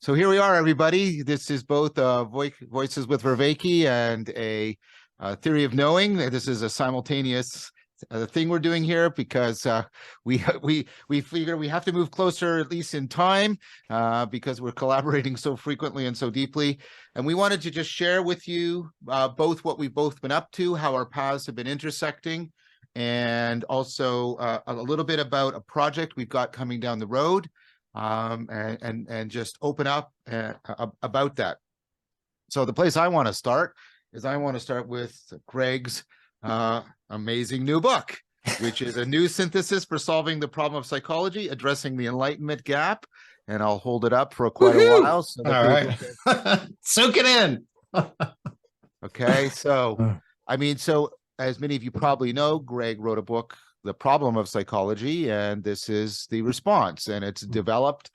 So here we are, everybody. This is both Voices with Vervaeke and a Theory of Knowing. This is a simultaneous thing we're doing here because we figure we have to move closer, at least in time, because we're collaborating so frequently and so deeply. And we wanted to just share with you both what we've both been up to, how our paths have been intersecting, and also a little bit about a project we've got coming down the road. And just open up about that. So the place I want to start is with Gregg's amazing new book, which is a new synthesis for solving the problem of psychology, addressing the Enlightenment Gap. And I'll hold it up for quite a while. So all right. Soak it in. Okay. So, so as many of you probably know, Gregg wrote a book, The Problem of Psychology, and this is the response, and it's developed.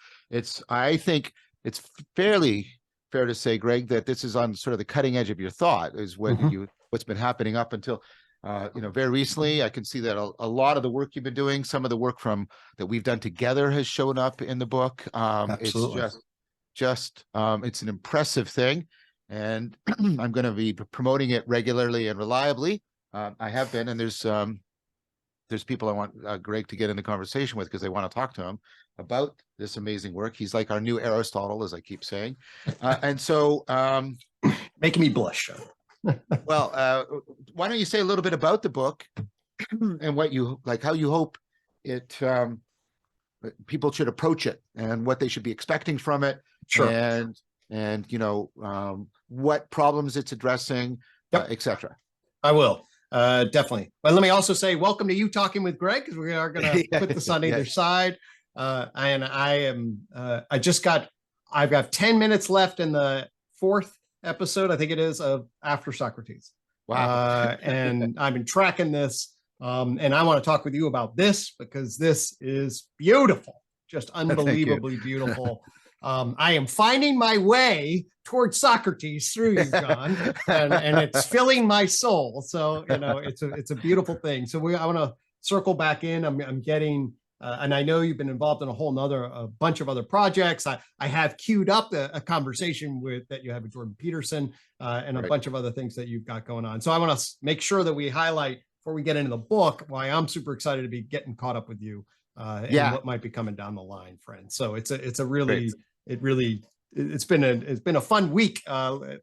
I think it's fairly fair to say, Gregg, that this is on sort of the cutting edge of your thought, is what's been happening up until very recently. I can see that a lot of the work you've been doing, some of the work that we've done together has shown up in the book. Absolutely. It's just it's an impressive thing, and I'm going to be promoting it regularly and reliably. I have been, and there's people I want Gregg to get in the conversation with because they want to talk to him about this amazing work. He's like our new Aristotle, as I keep saying. And so making me blush. Well, why don't you say a little bit about the book and what you like, how you hope it people should approach it and what they should be expecting from it. Sure. And what problems it's addressing, etc. I will. Definitely. But let me also say welcome to UTOKing with Gregg, because we are going to put this on either side. And I've got 10 minutes left in the 4th episode, I think it is, of After Socrates. Wow. And I've been tracking this. And I want to talk with you about this because this is beautiful, just unbelievably beautiful. I am finding my way towards Socrates through you, John, and it's filling my soul. So, it's a beautiful thing. So I want to circle back in. I'm getting, and I know you've been involved in a bunch of other projects. I have queued up a conversation that you have with Jordan Peterson and a bunch of other things that you've got going on. So I want to make sure that we highlight before we get into the book why I'm super excited to be getting caught up with you and what might be coming down the line, friend. So it's been a fun week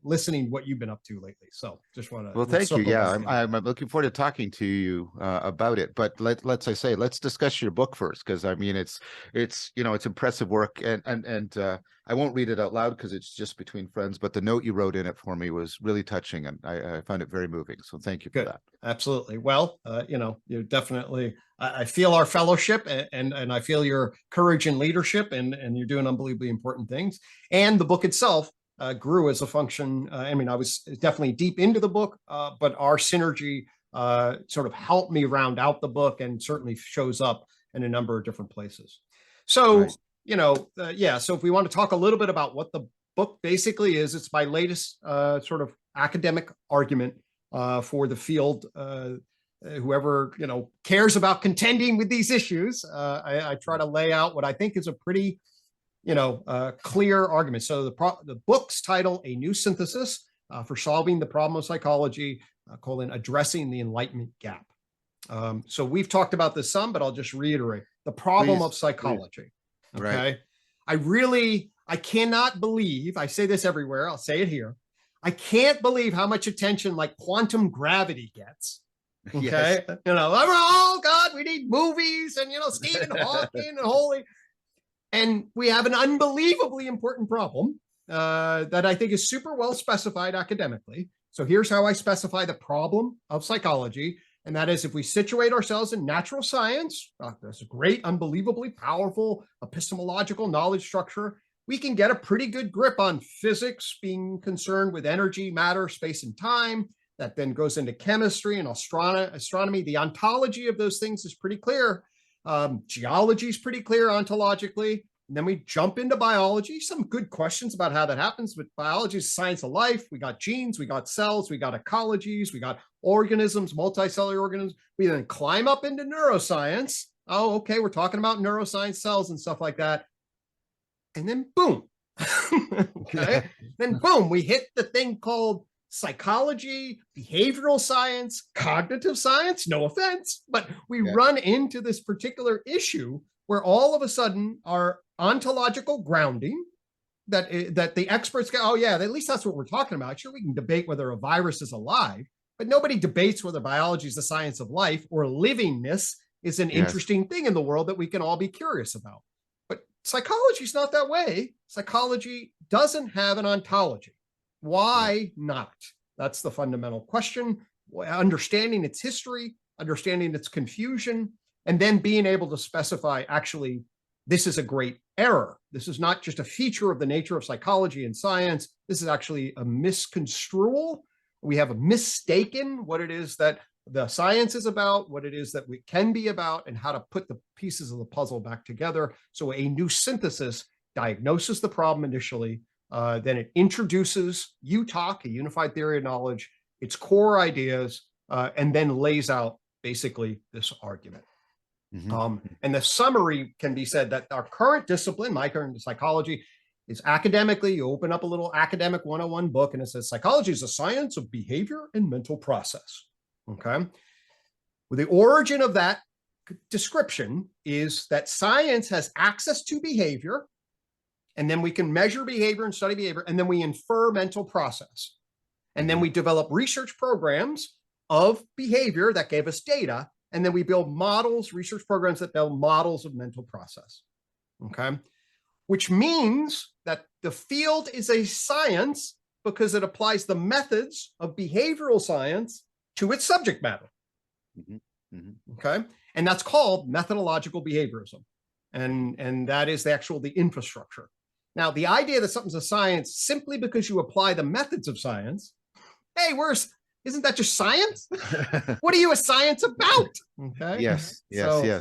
listening what you've been up to lately. So just want to thank you. Yeah, I'm looking forward to talking to you about it. But let's discuss your book first, because it's impressive work, and I won't read it out loud because it's just between friends. But the note you wrote in it for me was really touching, and I found it very moving. So thank you for that. Absolutely. Well, you're definitely. I feel our fellowship, and I feel your courage and leadership, and you're doing unbelievably important things. And the book itself grew as a function. I was definitely deep into the book, but our synergy sort of helped me round out the book, and certainly shows up in a number of different places. So, so if we want to talk a little bit about what the book basically is, it's my latest sort of academic argument for the field. Whoever cares about contending with these issues, I try to lay out what I think is a pretty clear argument. So the book's title, A New Synthesis for Solving the Problem of Psychology, Addressing the Enlightenment Gap. So we've talked about this some, but I'll just reiterate the problem of psychology. Please. Okay. Right. I cannot believe, I say this everywhere, I'll say it here. I can't believe how much attention like quantum gravity gets. Okay. Yes. Oh God, we need movies and, Stephen Hawking and holy. And we have an unbelievably important problem that I think is super well specified academically. So here's how I specify the problem of psychology. And that is, if we situate ourselves in natural science, there's a great, unbelievably powerful epistemological knowledge structure. We can get a pretty good grip on physics, being concerned with energy, matter, space, and time. That then goes into chemistry and astronomy. The ontology of those things is pretty clear. Geology is pretty clear ontologically. And then we jump into biology. Some good questions about how that happens, but biology is science of life. We got genes, we got cells, we got ecologies, we got organisms, multicellular organisms. We then climb up into neuroscience. Oh, okay, we're talking about neuroscience, cells and stuff like that. And then boom, Okay. Then boom, we hit the thing called psychology, behavioral science, cognitive science. No offense, but we run into this particular issue where all of a sudden our ontological grounding that the experts go, oh yeah, at least that's what we're talking about. Sure, we can debate whether a virus is alive, but nobody debates whether biology is the science of life or livingness is an interesting thing in the world that we can all be curious about. But psychology is not that way. Psychology doesn't have an ontology. Why not? That's the fundamental question. Understanding its history, understanding its confusion, and then being able to specify, actually, this is a great error. This is not just a feature of the nature of psychology and science. This is actually a misconstrual. We have a mistaken what it is that the science is about, what it is that we can be about, and how to put the pieces of the puzzle back together. So a new synthesis diagnoses the problem initially, then it introduces UTOK, a unified theory of knowledge, its core ideas, and then lays out basically this argument. And the summary can be said that our current discipline, my current psychology, is academically, you open up a little academic 101 book and it says psychology is a science of behavior and mental process. Okay. Well, the origin of that description is that science has access to behavior, and then we can measure behavior and study behavior, and then we infer mental process. And then we develop research programs of behavior that gave us data, and then we build models, research programs that build models of mental process. Okay. Which means that the field is a science because it applies the methods of behavioral science to its subject matter. Okay. And that's called methodological behaviorism. And that is the infrastructure. Now, the idea that something's a science simply because you apply the methods of science, hey, isn't that just science? What are you a science about? Okay. Yes.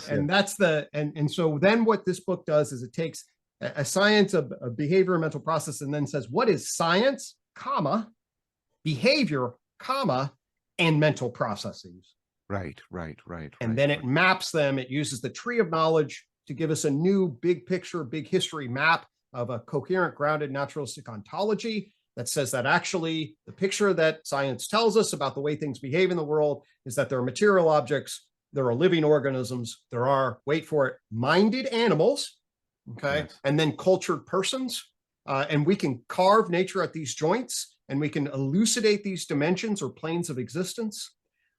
And that's and so then what this book does is it takes a science of behavior and mental process and then says, what is science, comma, behavior, comma, and mental processes? Right. And then it maps them. It uses the tree of knowledge to give us a new big picture, big history map of a coherent, grounded, naturalistic ontology that says that actually the picture that science tells us about the way things behave in the world is that there are material objects, there are living organisms, there are, wait for it, minded animals, okay, and then cultured persons. And we can carve nature at these joints, and we can elucidate these dimensions or planes of existence.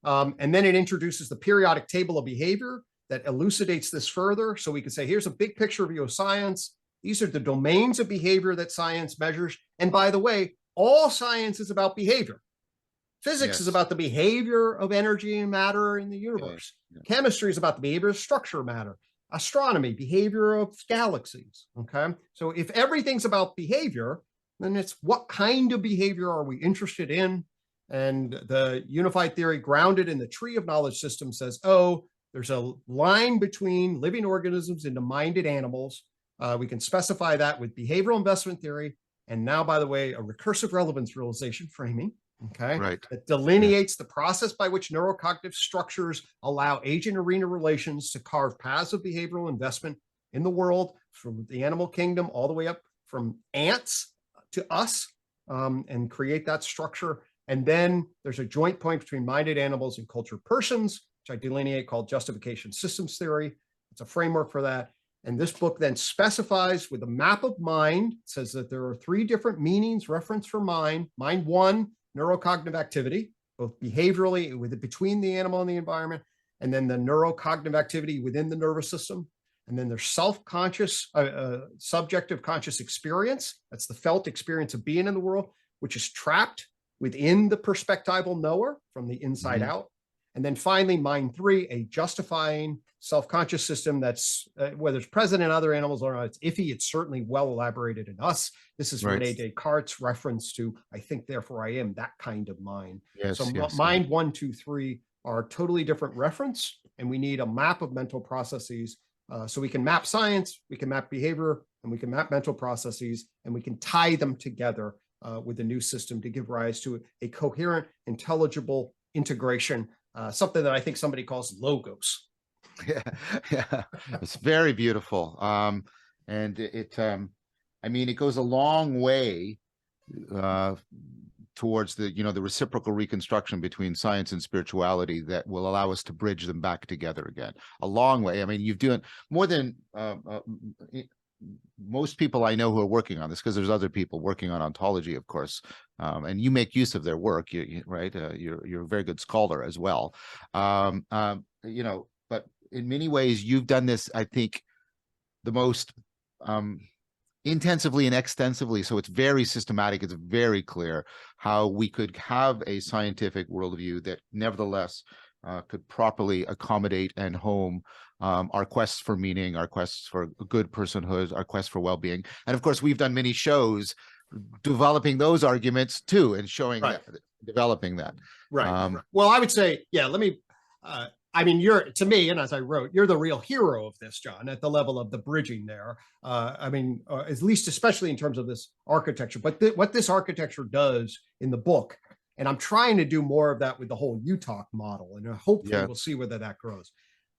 And then it introduces the periodic table of behavior that elucidates this further. So we can say, here's a big picture view of science. These are the domains of behavior that science measures. And by the way, all science is about behavior. Physics is about the behavior of energy and matter in the universe. Chemistry is about the behavior of structure of matter. Astronomy, behavior of galaxies. Okay. So if everything's about behavior, then it's what kind of behavior are we interested in? And the unified theory grounded in the tree of knowledge system says, oh, there's a line between living organisms into minded animals. We can specify that with behavioral investment theory. And now, by the way, a recursive relevance realization framing, okay, that delineates the process by which neurocognitive structures allow agent-arena relations to carve paths of behavioral investment in the world, from the animal kingdom all the way up from ants to us, and create that structure. And then there's a joint point between minded animals and cultured persons, which I delineate, called justification systems theory. It's a framework for that. And this book then specifies with a map of mind, says that there are 3 different meanings referenced for mind. Mind 1, neurocognitive activity, both behaviorally between the animal and the environment, and then the neurocognitive activity within the nervous system. And then there's self-conscious, subjective conscious experience. That's the felt experience of being in the world, which is trapped within the perspectival knower from the inside out. And then finally, mind 3, a justifying self-conscious system that's, whether it's present in other animals or not, it's iffy. It's certainly well elaborated in us. This is Rene Descartes' reference to, I think, therefore I am, that kind of mind. Mind 1, 2, 3 are totally different reference, and we need a map of mental processes. So we can map science, we can map behavior, and we can map mental processes, and we can tie them together with a new system to give rise to a coherent, intelligible integration, something that I think somebody calls logos. It's very beautiful. And I mean, it goes a long way towards the, the reciprocal reconstruction between science and spirituality that will allow us to bridge them back together again. A long way. I mean, you've done more than most people I know who are working on this, because there's other people working on ontology, of course, and you make use of their work, right? You're a very good scholar as well, but in many ways you've done this, I think, the most intensively and extensively. So it's very systematic. It's very clear how we could have a scientific worldview that nevertheless could properly accommodate and home our quests for meaning, our quests for good personhood, our quest for well-being. And of course, we've done many shows developing those arguments too, and showing that, developing that. Right. Well, I would say, yeah, let me, I mean, to me, and as I wrote, you're the real hero of this, John, at the level of the bridging there. I mean, at least, especially in terms of this architecture, but what this architecture does in the book, and I'm trying to do more of that with the whole UTOK model, and hopefully we'll see whether that grows.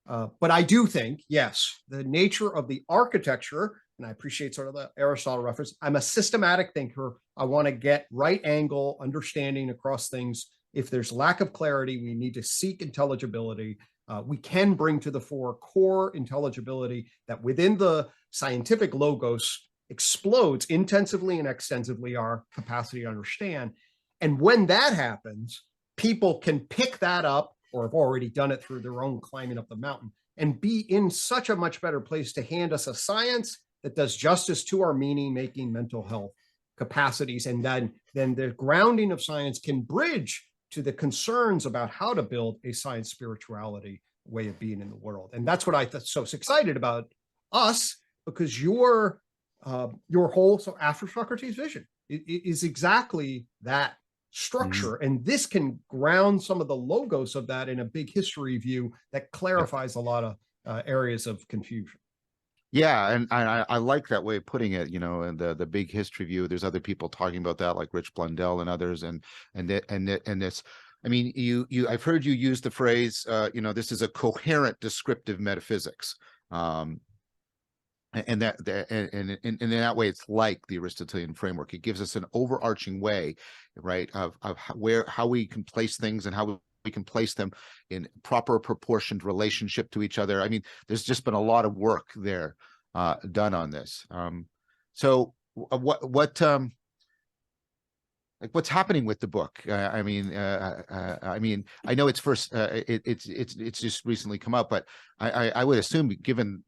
But I do think, yes, the nature of the architecture, and I appreciate sort of the Aristotle reference, I'm a systematic thinker. I want to get right angle understanding across things. If there's lack of clarity, we need to seek intelligibility. We can bring to the fore core intelligibility that within the scientific logos explodes intensively and extensively our capacity to understand. And when that happens, people can pick that up, or have already done it through their own climbing up the mountain, and be in such a much better place to hand us a science that does justice to our meaning-making mental health capacities. And then the grounding of science can bridge to the concerns about how to build a science spirituality way of being in the world. And that's what I thought so excited about us, because your whole After Socrates vision is exactly that structure. And this can ground some of the logos of that in a big history view that clarifies a lot of areas of confusion. Yeah, and I like that way of putting it, and the big history view. There's other people talking about that, like Rich Blundell and others, and this. I mean, I've heard you use the phrase, this is a coherent descriptive metaphysics, and in that way, it's like the Aristotelian framework. It gives us an overarching way, right, of how we can place things and how we can place them in proper proportioned relationship to each other. I mean, there's just been a lot of work there done on this. So what's happening with the book? I mean, I know it's first, it's just recently come out, but I would assume, given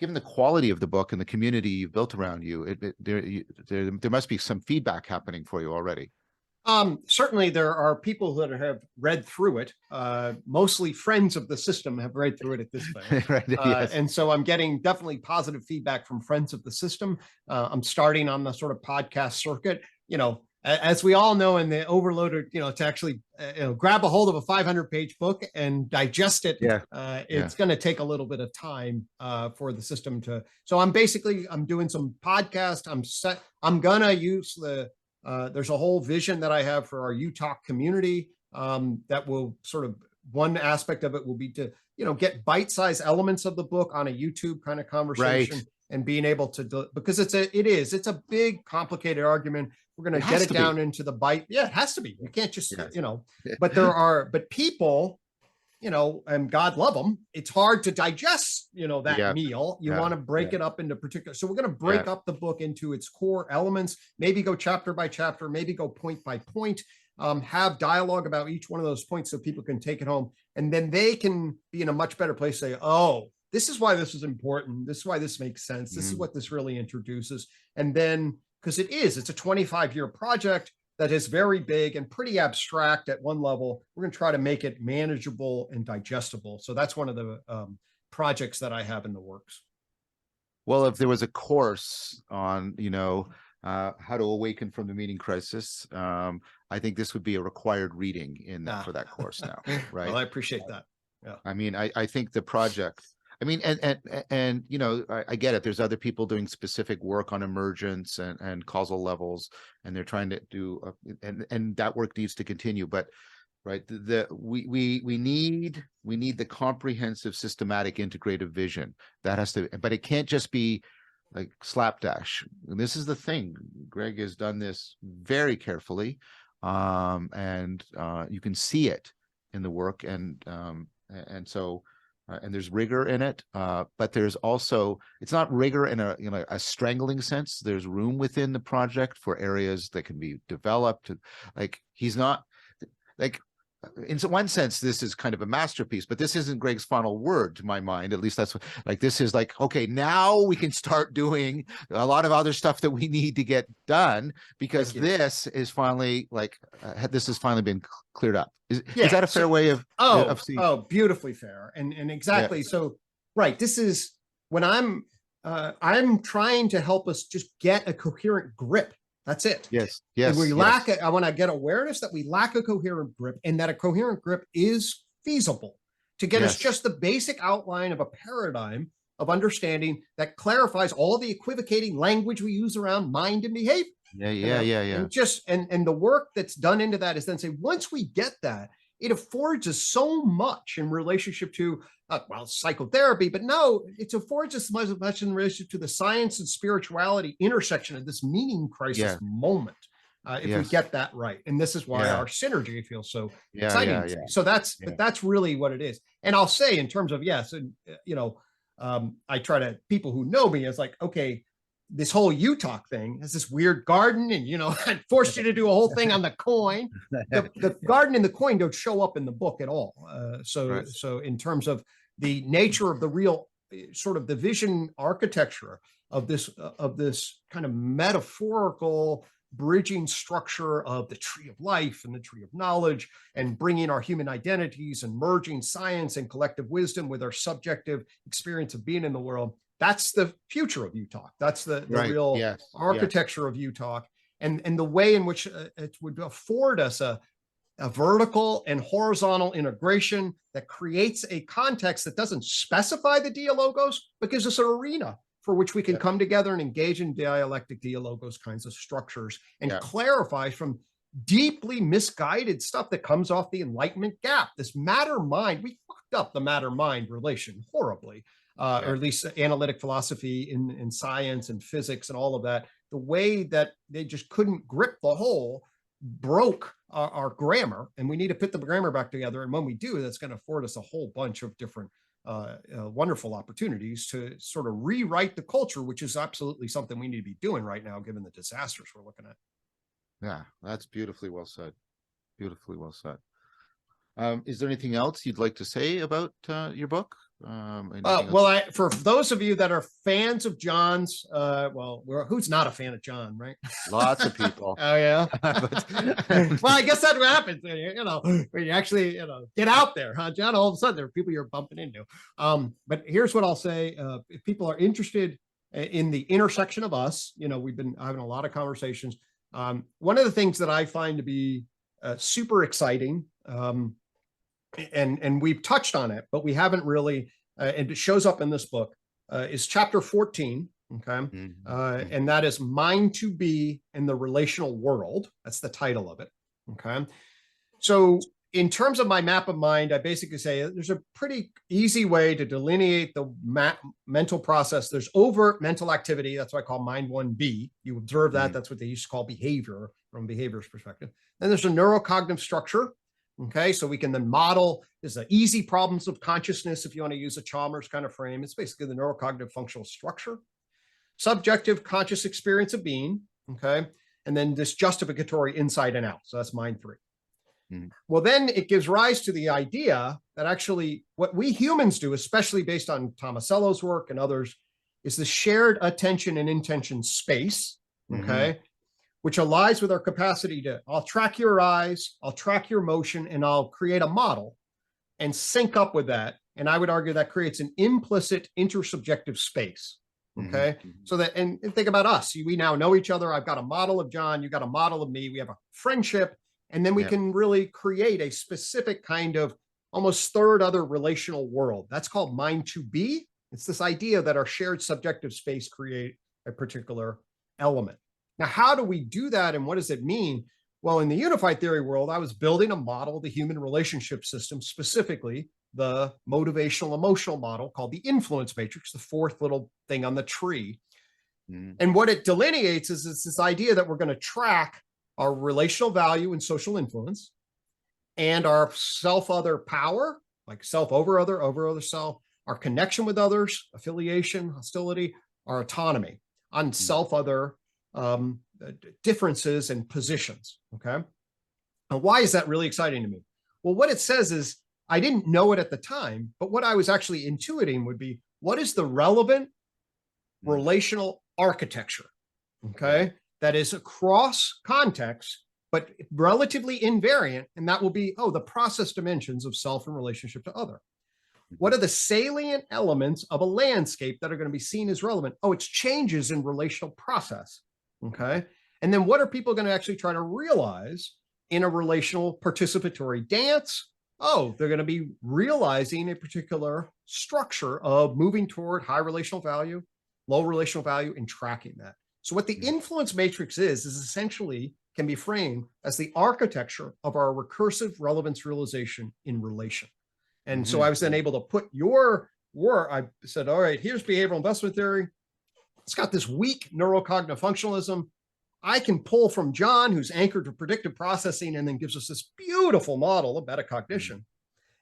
the quality of the book and the community you've built around you, there must be some feedback happening for you already. Certainly there are people that have read through it. Mostly friends of the system have read through it at this point. Right, yes. And so I'm getting definitely positive feedback from friends of the system. I'm starting on the sort of podcast circuit, as we all know, in the overloaded, to actually grab a hold of a 500-page book and digest it. It's going to take a little bit of time for the system to. So I'm doing some podcast. I'm going to use there's a whole vision that I have for our UTOK community that will sort of, one aspect of it will be to, get bite-sized elements of the book on a YouTube kind of conversation, and being able to, because it's a big, complicated argument. We're going to get it down into the bite. Yeah, it has to be. You can't just, but people, and God love them, it's hard to digest, that meal. You want to break it up into particular. So we're going to break up the book into its core elements, maybe go chapter by chapter, maybe go point by point, have dialogue about each one of those points so people can take it home. And then they can be in a much better place to say, oh, this is why this is important. This is why this makes sense. This is what this really introduces. And then, because it's a 25-year project that is very big and pretty abstract at one level, we're going to try to make it manageable and digestible. So that's one of the projects that I have in the works. Well, if there was a course on, how to awaken from the meaning crisis, I think this would be a required reading for that course now, right? Well, I appreciate that. Yeah. I mean, I think the project, I mean, and I get it. There's other people doing specific work on emergence and causal levels, and they're trying to do, and that work needs to continue. But we need the comprehensive, systematic, integrative vision that has to. But it can't just be like slapdash. And this is the thing. Gregg has done this very carefully, and you can see it in the work, and so and there's rigor in it, but there's also, it's not rigor in a, you know, a strangling sense. There's room within the project for areas that can be developed. Like he's not like, in one sense, this is kind of a masterpiece, but this isn't Gregg's final word to my mind. At least that's what, like, this is like, okay, now we can start doing a lot of other stuff that we need to get done, because this is finally like, this has finally been cleared up. Is that a fair way of seeing? Oh, beautifully fair. And exactly. Yeah. So, right. This is when I'm trying to help us just get a coherent grip. That's it. Yes. And we lack it. I want to get awareness that we lack a coherent grip, and that a coherent grip is feasible to get us just the basic outline of a paradigm of understanding that clarifies all the equivocating language we use around mind and behavior. And the work that's done into that is then say, once we get that, it affords us so much in relationship to, psychotherapy, but no, it affords us much in relationship to the science and spirituality intersection of this meaning crisis moment. If we get that right. And this is why our synergy feels so exciting. So that's really what it is. And I'll say in terms of, I try to, people who know me, it's like, okay, this whole UTOK thing has this weird garden, and, I forced you to do a whole thing on the coin. The garden and the coin don't show up in the book at all. So in terms of the nature of the real sort of the vision architecture of this kind of metaphorical bridging structure of the tree of life and the tree of knowledge, and bringing our human identities and merging science and collective wisdom with our subjective experience of being in the world. That's the future of UTOK. That's the real architecture of UTOK, and the way in which it would afford us a vertical and horizontal integration that creates a context that doesn't specify the dialogos, but gives us an arena for which we can come together and engage in dialectic dialogos kinds of structures, and clarify from deeply misguided stuff that comes off the Enlightenment Gap. This matter-mind, we fucked up the matter-mind relation horribly. Or at least analytic philosophy in science and physics and all of that, the way that they just couldn't grip the whole broke our grammar, and we need to put the grammar back together. And when we do, that's going to afford us a whole bunch of different wonderful opportunities to sort of rewrite the culture, which is absolutely something we need to be doing right now, given the disasters we're looking at. Yeah, that's beautifully well said. Beautifully well said. Is there anything else you'd like to say about your book? For those of you that are fans of John's, who's not a fan of John, right? Lots of people. Oh yeah. Well, I guess that's what happens, when you actually, get out there, huh, John? All of a sudden, there are people you're bumping into. But here's what I'll say: if people are interested in the intersection of us, we've been having a lot of conversations. One of the things that I find to be super exciting. And we've touched on it, but we haven't really, and it shows up in this book, is chapter 14, okay? And that is Mind to Be in the Relational World. That's the title of it, okay? So in terms of my map of mind, I basically say there's a pretty easy way to delineate the mental process. There's overt mental activity. That's what I call Mind 1B. You observe that. That's what they used to call behavior from a behavior's perspective. Then there's a neurocognitive structure. Okay, so we can then model, there's the easy problems of consciousness, if you want to use a Chalmers kind of frame. It's basically the neurocognitive functional structure. Subjective conscious experience of being, okay? And then this justificatory inside and out. So that's Mind 3. Well, then it gives rise to the idea that actually what we humans do, especially based on Tomasello's work and others, is the shared attention and intention space, okay? Which aligns with our capacity to, I'll track your eyes, I'll track your motion, and I'll create a model and sync up with that. And I would argue that creates an implicit intersubjective space, okay? So that, and think about us, we now know each other. I've got a model of John, you got a model of me, we have a friendship, and then we can really create a specific kind of almost third other relational world. That's called Mind to Be. It's this idea that our shared subjective space create a particular element. Now, how do we do that, and what does it mean? Well, in the unified theory world, I was building a model of the human relationship system, specifically the motivational emotional model called the influence matrix, the fourth little thing on the tree. And what it delineates is it's this idea that we're going to track our relational value and social influence and our self-other power, like self over other self, our connection with others, affiliation, hostility, our autonomy on self-other differences and positions, okay? And why is that really exciting to me? Well, what it says is, I didn't know it at the time, but what I was actually intuiting would be, what is the relevant relational architecture, okay, that is across context, but relatively invariant, and that will be, the process dimensions of self in relationship to other. What are the salient elements of a landscape that are going to be seen as relevant? It's changes in relational process, okay? And then what are people going to actually try to realize in a relational participatory dance? They're going to be realizing a particular structure of moving toward high relational value, low relational value, and tracking that. So what the influence matrix is essentially can be framed as the architecture of our recursive relevance realization in relation. And so I was then able to put your work, I said, all right, here's behavioral investment theory. It's got this weak neurocognitive functionalism. I can pull from John, who's anchored to predictive processing, and then gives us this beautiful model of metacognition.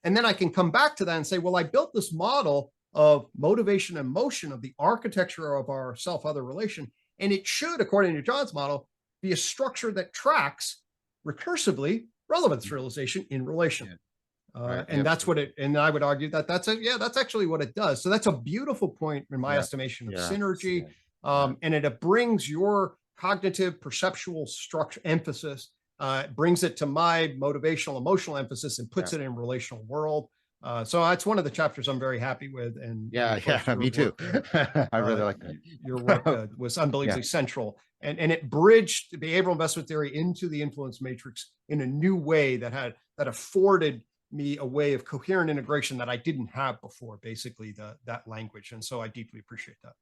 And then I can come back to that and say, well, I built this model of motivation and motion of the architecture of our self-other relation. And it should, according to John's model, be a structure that tracks recursively relevance realization in relation. And that's what it, and I would argue that that's actually what it does. So that's a beautiful point in my estimation of synergy. And it brings your cognitive perceptual structure emphasis, brings it to my motivational emotional emphasis and puts it in relational world. So that's one of the chapters I'm very happy with. And me too. I really like that. Your work was unbelievably central, and it bridged behavioral investment theory into the influence matrix in a new way that afforded me a way of coherent integration that I didn't have before, basically that language. And so I deeply appreciate that.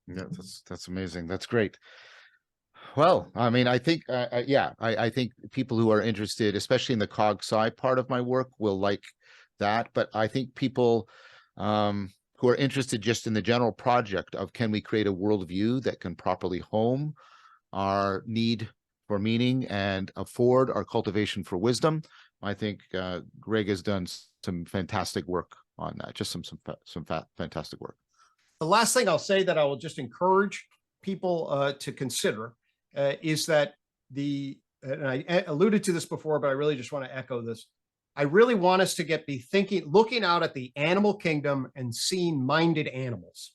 Yeah, that's amazing. That's great. Well, I mean, I think, I think people who are interested, especially in the cog sci part of my work, will like that. But I think people who are interested just in the general project of, can we create a worldview that can properly home our need for meaning and afford our cultivation for wisdom, I think Gregg has done some fantastic work on that. Just some fantastic work. The last thing I'll say that I will just encourage people to consider is that and I alluded to this before, but I really just want to echo this. I really want us to be looking out at the animal kingdom and seeing minded animals.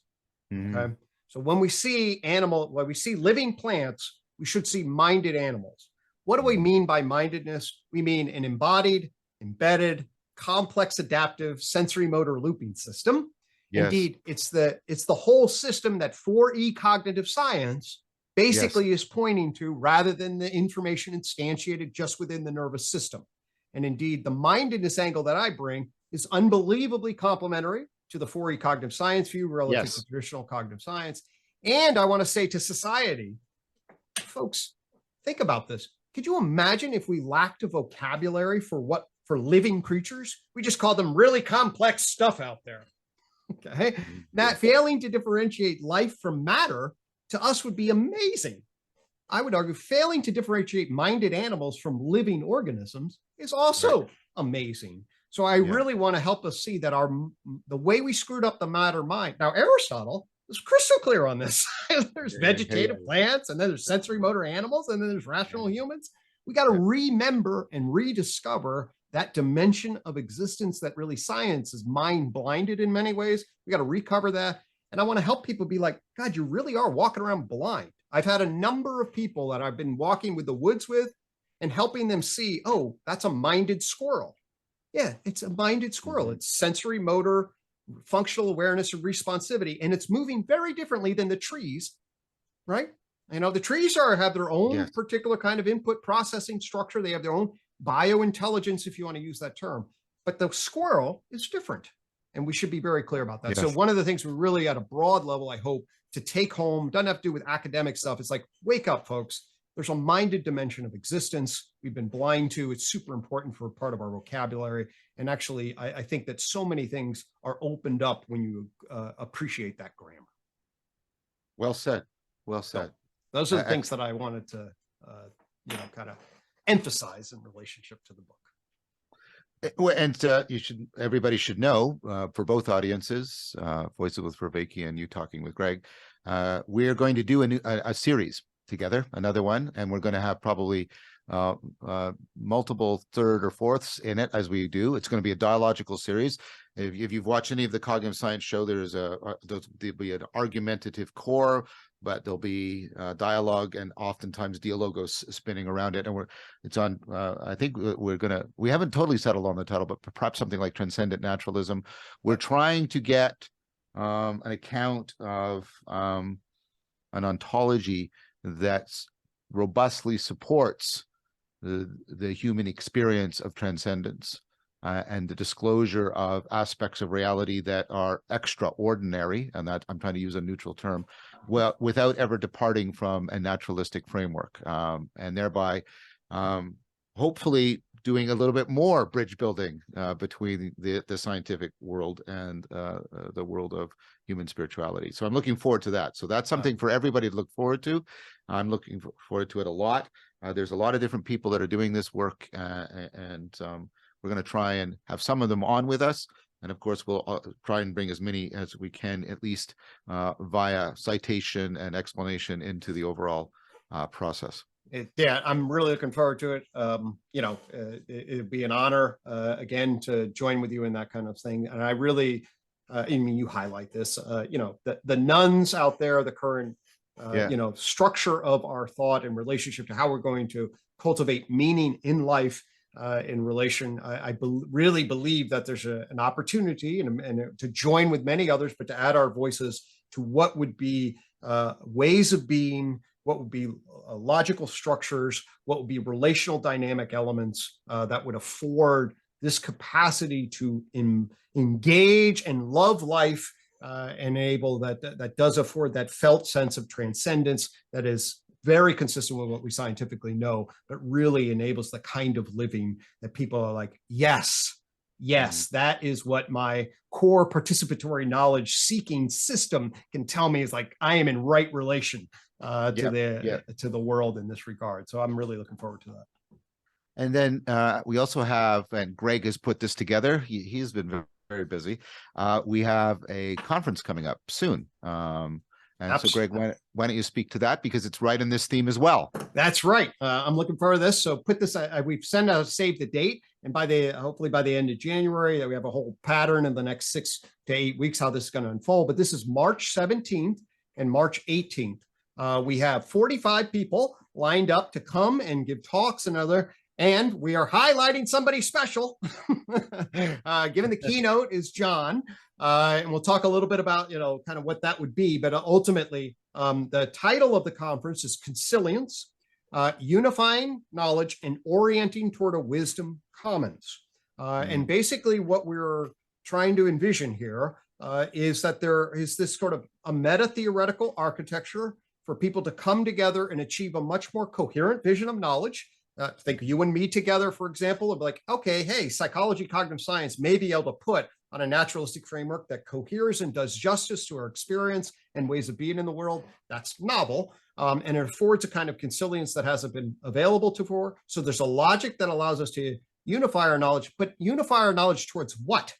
Okay. So when we see living plants, we should see minded animals. What do we mean by mindedness? We mean an embodied, embedded, complex, adaptive, sensory motor looping system. Yes. Indeed, it's the whole system that 4E cognitive science basically is pointing to, rather than the information instantiated just within the nervous system. And indeed, the mindedness angle that I bring is unbelievably complementary to the 4E cognitive science view relative to traditional cognitive science. And I want to say to society, folks, think about this. Could you imagine if we lacked a vocabulary for living creatures? We just call them really complex stuff out there. Okay. That failing to differentiate life from matter to us would be amazing. I would argue failing to differentiate minded animals from living organisms is also amazing. So I really want to help us see that the way we screwed up the matter mind. Now, Aristotle was crystal clear on this. There's vegetative plants, and then there's sensory motor animals, and then there's rational humans. We got to remember and rediscover that dimension of existence that really science is mind blinded in many ways. We got to recover that. And I want to help people be like, God, you really are walking around blind. I've had a number of people that I've been walking with the woods with and helping them see, oh, that's a minded squirrel. Yeah, it's a minded squirrel. It's sensory motor, functional awareness, and responsivity. And it's moving very differently than the trees, right? You know, the trees have their own particular kind of input processing structure. They have their own biointelligence, if you want to use that term. But the squirrel is different. And we should be very clear about that. So one of the things we really, at a broad level, I hope to take home, doesn't have to do with academic stuff. It's like, wake up, folks. There's a minded dimension of existence we've been blind to. It's super important for part of our vocabulary. And actually, I think that so many things are opened up when you appreciate that grammar. Well said. Well said. Those are the things that I wanted to, kind of emphasize in relationship to the book. And everybody should know, for both audiences, Voices with Vervaeke and UTOKing with Gregg, we're going to do a series together, another one, and we're going to have probably multiple third or fourths in it as we do. It's going to be a dialogical series. If you've watched any of the cognitive science show, there'll be an argumentative core, but there'll be dialogue and oftentimes dialogos spinning around it. And it's on, I think we haven't totally settled on the title, but perhaps something like Transcendent Naturalism. We're trying to get an account of an ontology that robustly supports the human experience of transcendence and the disclosure of aspects of reality that are extraordinary, and that I'm trying to use a neutral term, well, without ever departing from a naturalistic framework, and thereby hopefully doing a little bit more bridge building between the scientific world and the world of human spirituality. So I'm looking forward to that. So that's something for everybody to look forward to. I'm looking forward to it a lot. There's a lot of different people that are doing this work, and we're going to try and have some of them on with us. And of course, we'll try and bring as many as we can, at least via citation and explanation into the overall process. Yeah, I'm really looking forward to it. It'd be an honor again to join with you in that kind of thing. And I really, I mean, you highlight this. The nuns out there, the current, structure of our thought in relationship to how we're going to cultivate meaning in life. In relation, I really believe that there's an opportunity and to join with many others, but to add our voices to what would be ways of being, what would be logical structures, what would be relational dynamic elements that would afford this capacity to engage and love life, enable that does afford that felt sense of transcendence that is very consistent with what we scientifically know, but really enables the kind of living that people are like, yes, that is what my core participatory knowledge seeking system can tell me is like, I am in right relation to the world in this regard. So I'm really looking forward to that. And then we also have, and Gregg has put this together. He's been very, very busy. We have a conference coming up soon. And so, Gregg, why don't you speak to that, because it's right in this theme as well. That's right. I'm looking forward to this. So put this, we've save the date, and hopefully by the end of January, we have a whole pattern in the next 6 to 8 weeks how this is going to unfold. But this is March 17th and March 18th. We have 45 people lined up to come and give talks and we are highlighting somebody special. Given the keynote is John. And we'll talk a little bit about, kind of what that would be. But ultimately, the title of the conference is Consilience, Unifying Knowledge and Orienting Toward a Wisdom Commons. And basically what we're trying to envision here is that there is this sort of a meta-theoretical architecture for people to come together and achieve a much more coherent vision of knowledge. Think you and me together, for example, of like, okay, hey, psychology, cognitive science may be able to put on a naturalistic framework that coheres and does justice to our experience and ways of being in the world. That's novel. And it affords a kind of consilience that hasn't been available before. So there's a logic that allows us to unify our knowledge, but unify our knowledge towards what?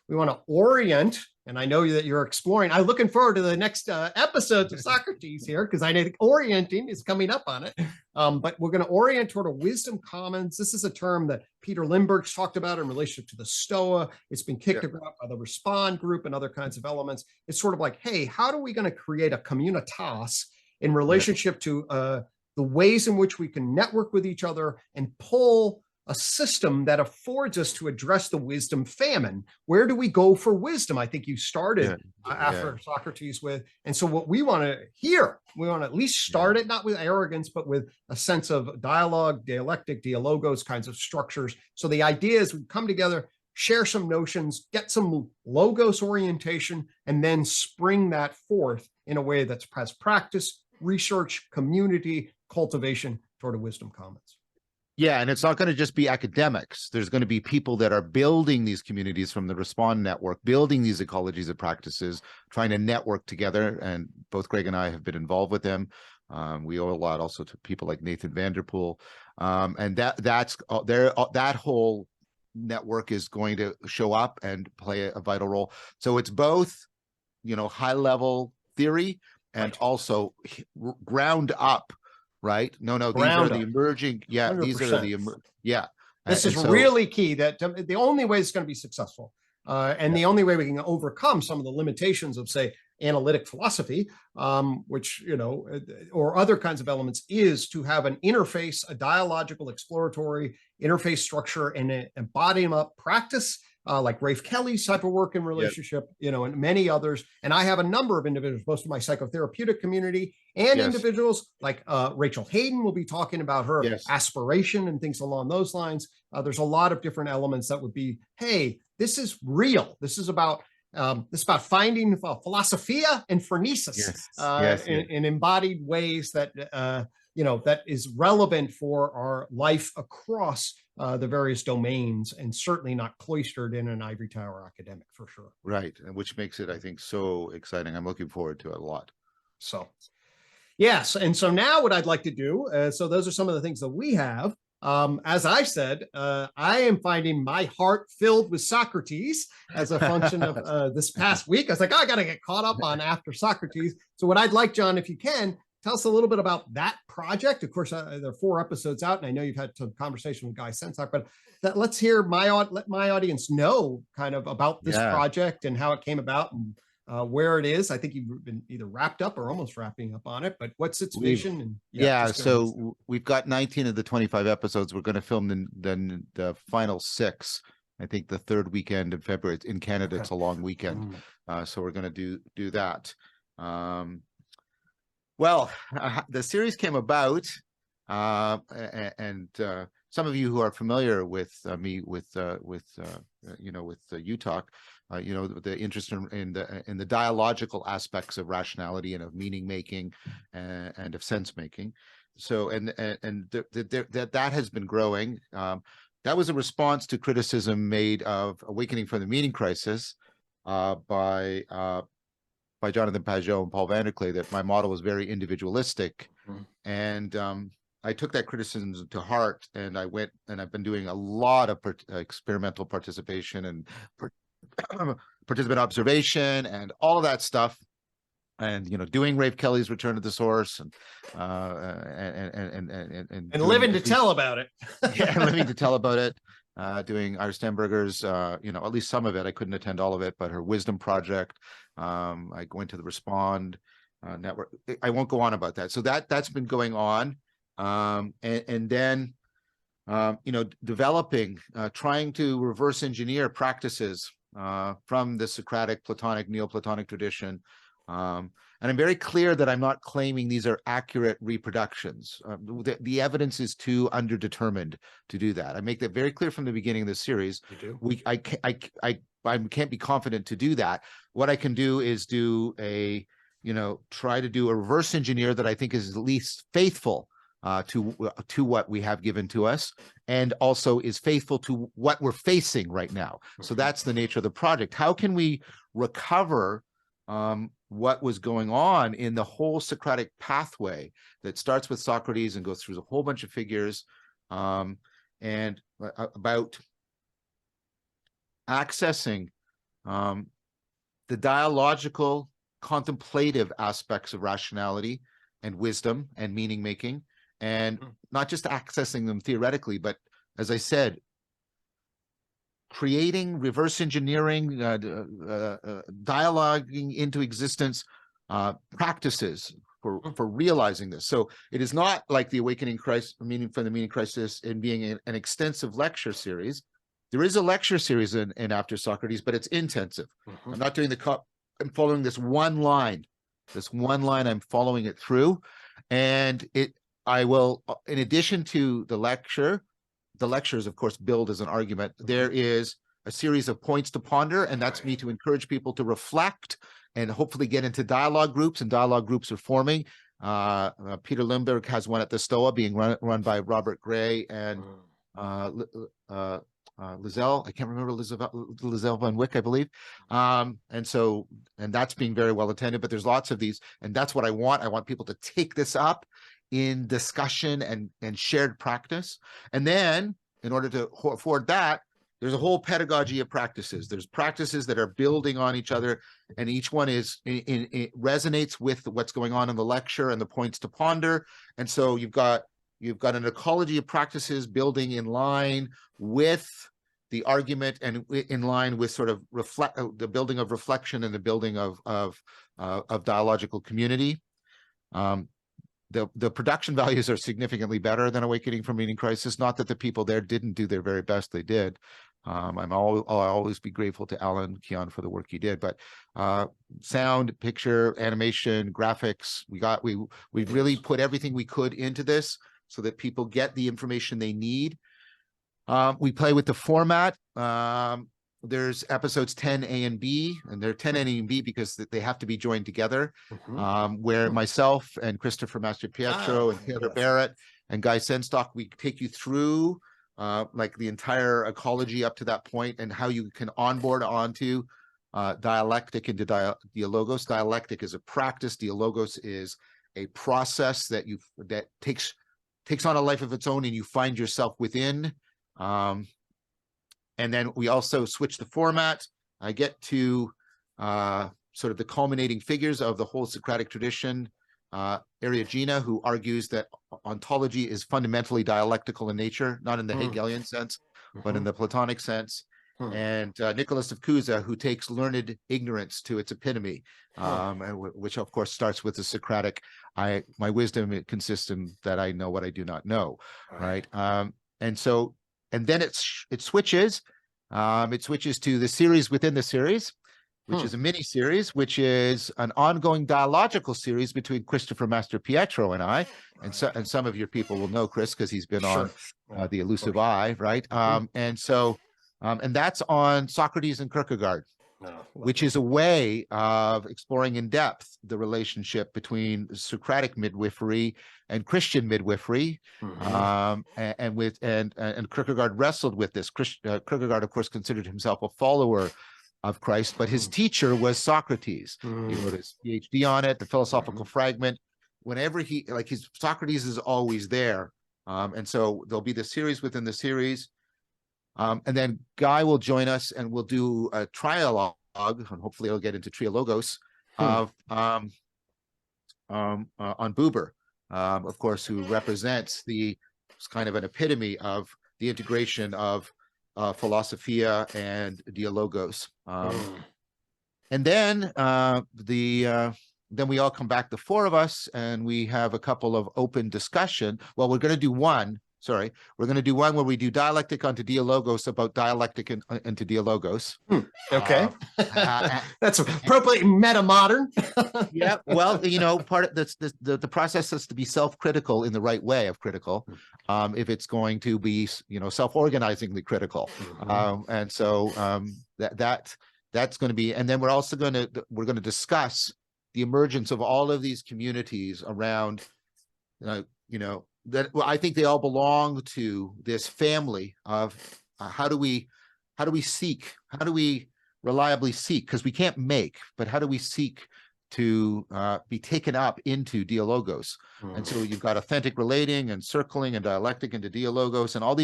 We want to orient, and I know that you're exploring. I'm looking forward to the next episode of Socrates here, because I know orienting is coming up on it. But we're going to orient toward a wisdom commons. This is a term that Peter Lindbergh's talked about in relationship to the Stoa. It's been kicked around by the Respond group and other kinds of elements. It's sort of like, hey, how are we going to create a communitas in relationship to the ways in which we can network with each other and pull a system that affords us to address the wisdom famine. Where do we go for wisdom? I think you started after Socrates with, and so what we want to hear, we want to at least start it, not with arrogance, but with a sense of dialogue, dialectic, dialogos kinds of structures. So the idea is we come together, share some notions, get some logos orientation, and then spring that forth in a way that's past practice, research, community, cultivation toward a wisdom commons. Yeah, and it's not going to just be academics. There's going to be people that are building these communities from the Respond network, building these ecologies and practices, trying to network together. And both Gregg and I have been involved with them. We owe a lot also to people like Nathan Vanderpool, and that whole network is going to show up and play a vital role. So it's both, high level theory and also ground up. Right? No, these are the emerging. Yeah, 100%. These are the This is really key. That the only way it's going to be successful, and the only way we can overcome some of the limitations of, say, analytic philosophy, which or other kinds of elements, is to have an interface, a dialogical, exploratory interface structure, and an embodied-up practice. Like Rafe Kelly's type of work in relationship, and many others. And I have a number of individuals, most of my psychotherapeutic community, and individuals like Rachel Hayden will be talking about her aspiration and things along those lines. There's a lot of different elements that would be, hey, this is real. This is about finding philosophia and phronesis in embodied ways that that is relevant for our life across the various domains, and certainly not cloistered in an ivory tower academic, for sure. Right, and which makes it, I think, so exciting. I'm looking forward to it a lot. So, yes, and so now what I'd like to do, so those are some of the things that we have. As I said, I am finding my heart filled with Socrates as a function of this past week. I was like, I got to get caught up on After Socrates. So what I'd like, John, if you can, tell us a little bit about that project. Of course, there are 4 episodes out, and I know you've had some conversation with Guy Sensak, but let's hear let my audience know kind of about this project and how it came about and where it is. I think you've been either wrapped up or almost wrapping up on it, but what's its vision? And so we've got 19 of the 25 episodes. We're going to film the final 6. I think the 3rd weekend of February. In Canada, it's a long weekend, so we're going to do that. Well, the series came about, and some of you who are familiar with me with UTOK, the interest in the dialogical aspects of rationality and of meaning making and of sense making. So that has been growing. That was a response to criticism made of Awakening from the Meaning Crisis by Jonathan Pageau and Paul Vanderklay, that my model was very individualistic. And I took that criticism to heart, and I went, and I've been doing a lot of experimental participation and participant observation and all of that stuff. And doing Rafe Kelly's Return to the Source, and living to tell about it. Living to tell about it. Doing Iris Sternberger's, at least some of it. I couldn't attend all of it, but her Wisdom Project. I went to the Respond network. I won't go on about that. So that's been going on, and then developing, trying to reverse engineer practices from the Socratic, Platonic, Neoplatonic tradition. And I'm very clear that I'm not claiming these are accurate reproductions. The evidence is too underdetermined to do that. I make that very clear from the beginning of the series. You do? I can't be confident to do that. What I can do is try to do a reverse engineer that I think is at least faithful to what we have given to us, and also is faithful to what we're facing right now. So that's the nature of the project. How can we recover what was going on in the whole Socratic pathway that starts with Socrates and goes through a whole bunch of figures, and about accessing the dialogical, contemplative aspects of rationality and wisdom and meaning making, and not just accessing them theoretically, but, as I said, creating, reverse engineering, dialoguing into existence practices for realizing this. So it is not like the Awakening Crisis, Meaning from the Meaning Crisis, in being an extensive lecture series. There is a lecture series in After Socrates, but it's intensive. I'm not doing I'm following this one line. I'm following it through, and I will, in addition to the lectures, of course, build as an argument. There is a series of points to ponder, and that's me to encourage people to reflect and hopefully get into dialogue groups, and dialogue groups are forming. Peter Lindbergh has one at the Stoa being run by Robert Gray and Lizelle. I can't remember Lizelle von Wick, I believe. And that's being very well attended, but there's lots of these, and that's what I want. I want people to take this up in discussion and shared practice. And then in order to afford that, there's a whole pedagogy of practices. There's practices that are building on each other, and each one is it resonates with what's going on in the lecture and the points to ponder. And so you've got an ecology of practices building in line with the argument and in line with sort of the building of reflection and the building of dialogical community. The production values are significantly better than Awakening from Meaning Crisis. Not that the people there didn't do their very best; they did. I'll always be grateful to Alan Keon for the work he did. But sound, picture, animation, graphics, we really put everything we could into this so that people get the information they need. We play with the format. There's episodes 10A and B, and they're 10A and B because they have to be joined together, where myself and Christopher Mastropietro and Taylor Barrett and Guy Senstock, we take you through like the entire ecology up to that point and how you can onboard onto dialectic into dialogos. Dialectic is a practice. Dialogos is a process that takes on a life of its own and you find yourself within. And then we also switch the format. I get to sort of the culminating figures of the whole Socratic tradition. Eriugena, who argues that ontology is fundamentally dialectical in nature, not in the Hegelian sense, but in the Platonic sense. And Nicholas of Cusa, who takes learned ignorance to its epitome, which of course starts with the Socratic, my wisdom consists in that I know what I do not know, right? And then it switches to the series within the series, which is a mini series, which is an ongoing dialogical series between Christopher Mastropietro and I, and some of your people will know Chris because he's been on The Elusive Eye, right? And that's on Socrates and Kierkegaard, which is a way of exploring in depth the relationship between Socratic midwifery and Christian midwifery, and Kierkegaard wrestled with this. Kierkegaard, of course, considered himself a follower of Christ, but his teacher was Socrates. He wrote his PhD on it, the philosophical fragment. Whenever Socrates is always there, and so there'll be the series within the series. And then Guy will join us and we'll do a trialogue, and hopefully it'll get into trialogos of on Buber, of course, who represents kind of an epitome of the integration of Philosophia and dialogos. And then then we all come back, the four of us, and we have a couple of open discussion. Well, we're going to do one. Sorry, we're going to do one where we do dialectic onto dialogos about dialectic into dialogos. Okay. That's appropriately meta-modern. Yeah, well, part of the process has to be self-critical in the right way of critical, if it's going to be, self-organizingly critical. And so that's going to be, and then we're also going to discuss the emergence of all of these communities around, that I think they all belong to this family of how do we reliably seek, because we can't make, but how do we seek to be taken up into dialogos? And so you've got authentic relating and circling and dialectic into dialogos and all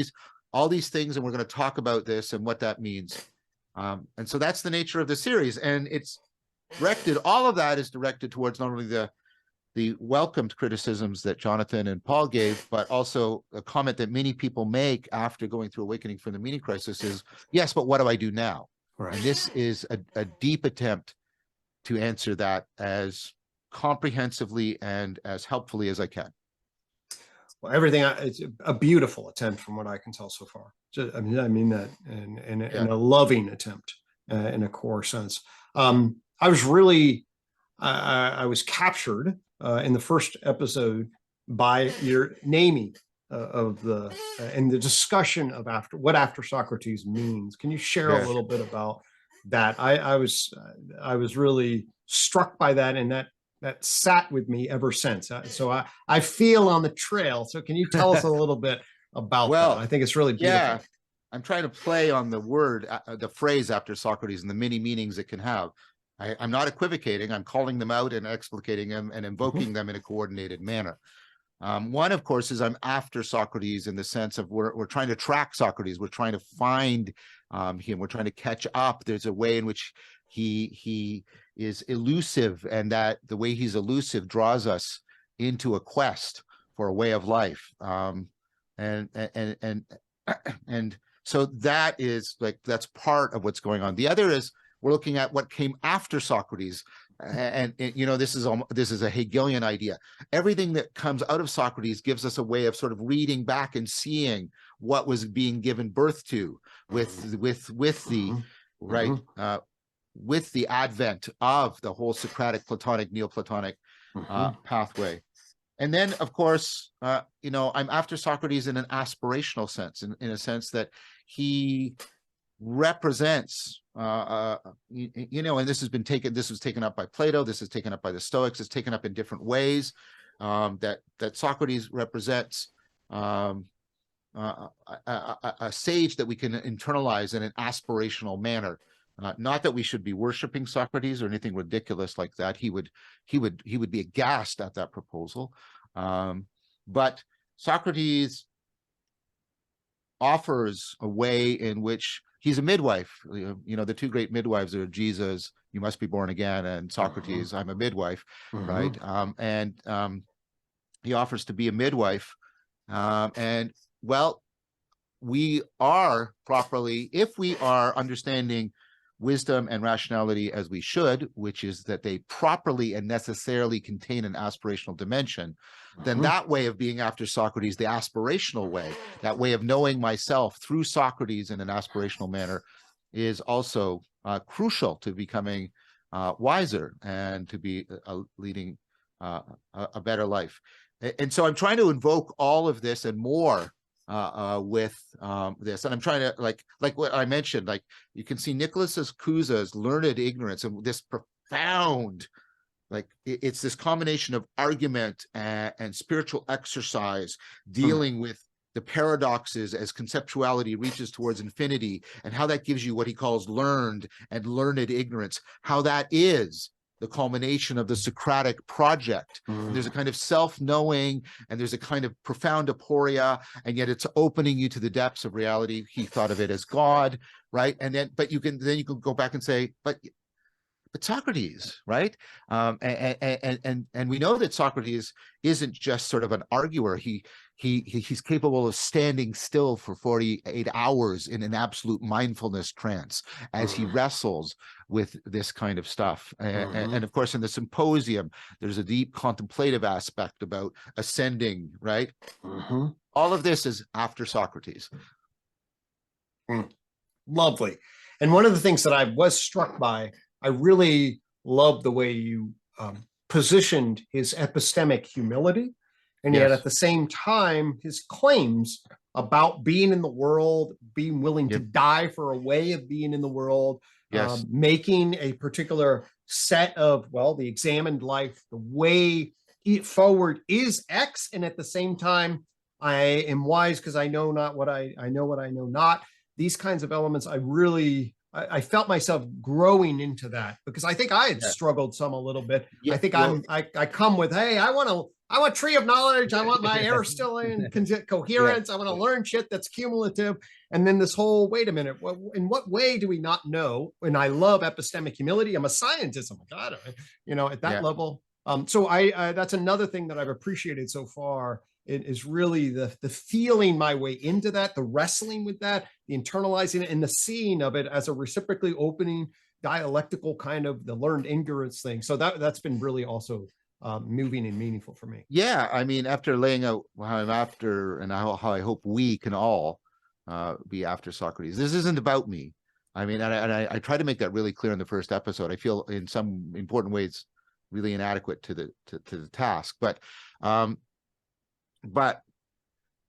these things, and we're going to talk about this and what that means. And so that's the nature of the series, and it's directed, all of that is directed towards not only the welcomed criticisms that Jonathan and Paul gave, but also a comment that many people make after going through Awakening from the Meaning Crisis is, yes, but what do I do now? Right. And this is a deep attempt to answer that as comprehensively and as helpfully as I can. Well, it's a beautiful attempt from what I can tell so far. I mean that in a loving attempt, in a core sense. I was captured in the first episode by your naming of and the discussion of what After Socrates means. Can you share a little bit about that? I was really struck by that, and that that sat with me ever since. So I feel on the trail. So can you tell us a little bit about Well, that? I think it's really beautiful. yeah, I'm trying to play on the word, the phrase after Socrates and the many meanings it can have. I'm not equivocating. I'm calling them out and explicating them and invoking them in a coordinated manner. One, of course, is I'm after Socrates in the sense of we're trying to track Socrates. We're trying to find him. We're trying to catch up. There's a way in which he is elusive, and that the way he's elusive draws us into a quest for a way of life. And so that is like, that's part of what's going on. The other is we're looking at what came after Socrates. And you know, this is a Hegelian idea. Everything that comes out of Socrates gives us a way of sort of reading back and seeing what was being given birth to with the with the advent of the whole Socratic, Platonic, Neoplatonic pathway. And then, of course, you know, I'm after Socrates in an aspirational sense, in a sense that he represents, you know, and this was taken up by Plato, this is taken up by the Stoics, it's taken up in different ways, that Socrates represents a sage that we can internalize in an aspirational manner. Not that we should be worshiping Socrates or anything ridiculous like that. He would be aghast at that proposal. But Socrates offers a way in which he's a midwife. You know, the two great midwives are Jesus, you must be born again, and Socrates, I'm a midwife, right? He offers to be a midwife. And well, we are properly, if we are understanding wisdom and rationality as we should, which is that they properly and necessarily contain an aspirational dimension, then that way of being after Socrates, the aspirational way, that way of knowing myself through Socrates in an aspirational manner, is also crucial to becoming wiser and to be leading a better life. And so I'm trying to invoke all of this and more with this, and I'm trying to like what I mentioned, like you can see Nicholas Cusa's learned ignorance and this profound, like it's this combination of argument and spiritual exercise dealing with the paradoxes as conceptuality reaches towards infinity, and how that gives you what he calls learned and learned ignorance, how that is the culmination of the Socratic project. There's a kind of self-knowing, and there's a kind of profound aporia, and yet it's opening you to the depths of reality. He thought of it as God, right? And then, but you can go back and say, but Socrates, right? And we know that Socrates isn't just sort of an arguer. He's capable of standing still for 48 hours in an absolute mindfulness trance as he wrestles with this kind of stuff. And of course, in the symposium, there's a deep contemplative aspect about ascending, right? All of this is after Socrates. Lovely. And one of the things that I was struck by, I really love the way you positioned his epistemic humility, and yet at the same time, his claims about being in the world, being willing to die for a way of being in the world, making a particular set of, well, the examined life, the way forward is X, and at the same time, I am wise because I know not what I know what I know not. These kinds of elements, I felt myself growing into that, because I think I had struggled some a little bit. I think I come with, hey, I want tree of knowledge. I want my Aristotelian coherence. I want to learn shit that's cumulative. And then this whole, wait a minute, in what way do we not know? And I love epistemic humility. I'm a scientist. I'm like, God, you know, at that level. So that's another thing that I've appreciated so far. It is really the feeling my way into that, the wrestling with that, the internalizing it, and the seeing of it as a reciprocally opening, dialectical kind of the learned ignorance thing. So that's been really also moving and meaningful for me. Yeah, I mean, after laying out how I'm after, and how I hope we can all be after Socrates, this isn't about me. I mean, and I try to make that really clear in the first episode. I feel in some important ways really inadequate to the task, but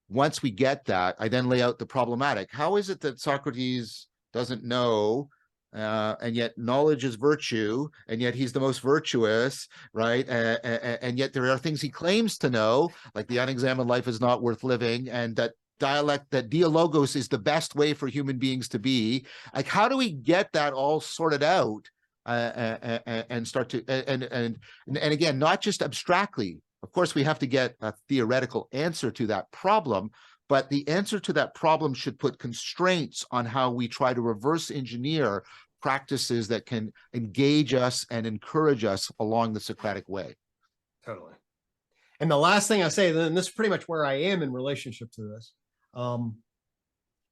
once we get that, I then lay out the problematic. How is it that Socrates doesn't know and yet knowledge is virtue, and yet he's the most virtuous, right? And yet there are things he claims to know, like the unexamined life is not worth living, and that dialogos is the best way for human beings to be. Like, how do we get that all sorted out and start to and again, not just abstractly. Of course, we have to get a theoretical answer to that problem, but the answer to that problem should put constraints on how we try to reverse engineer practices that can engage us and encourage us along the Socratic way. Totally. And the last thing I say, then this is pretty much where I am in relationship to this,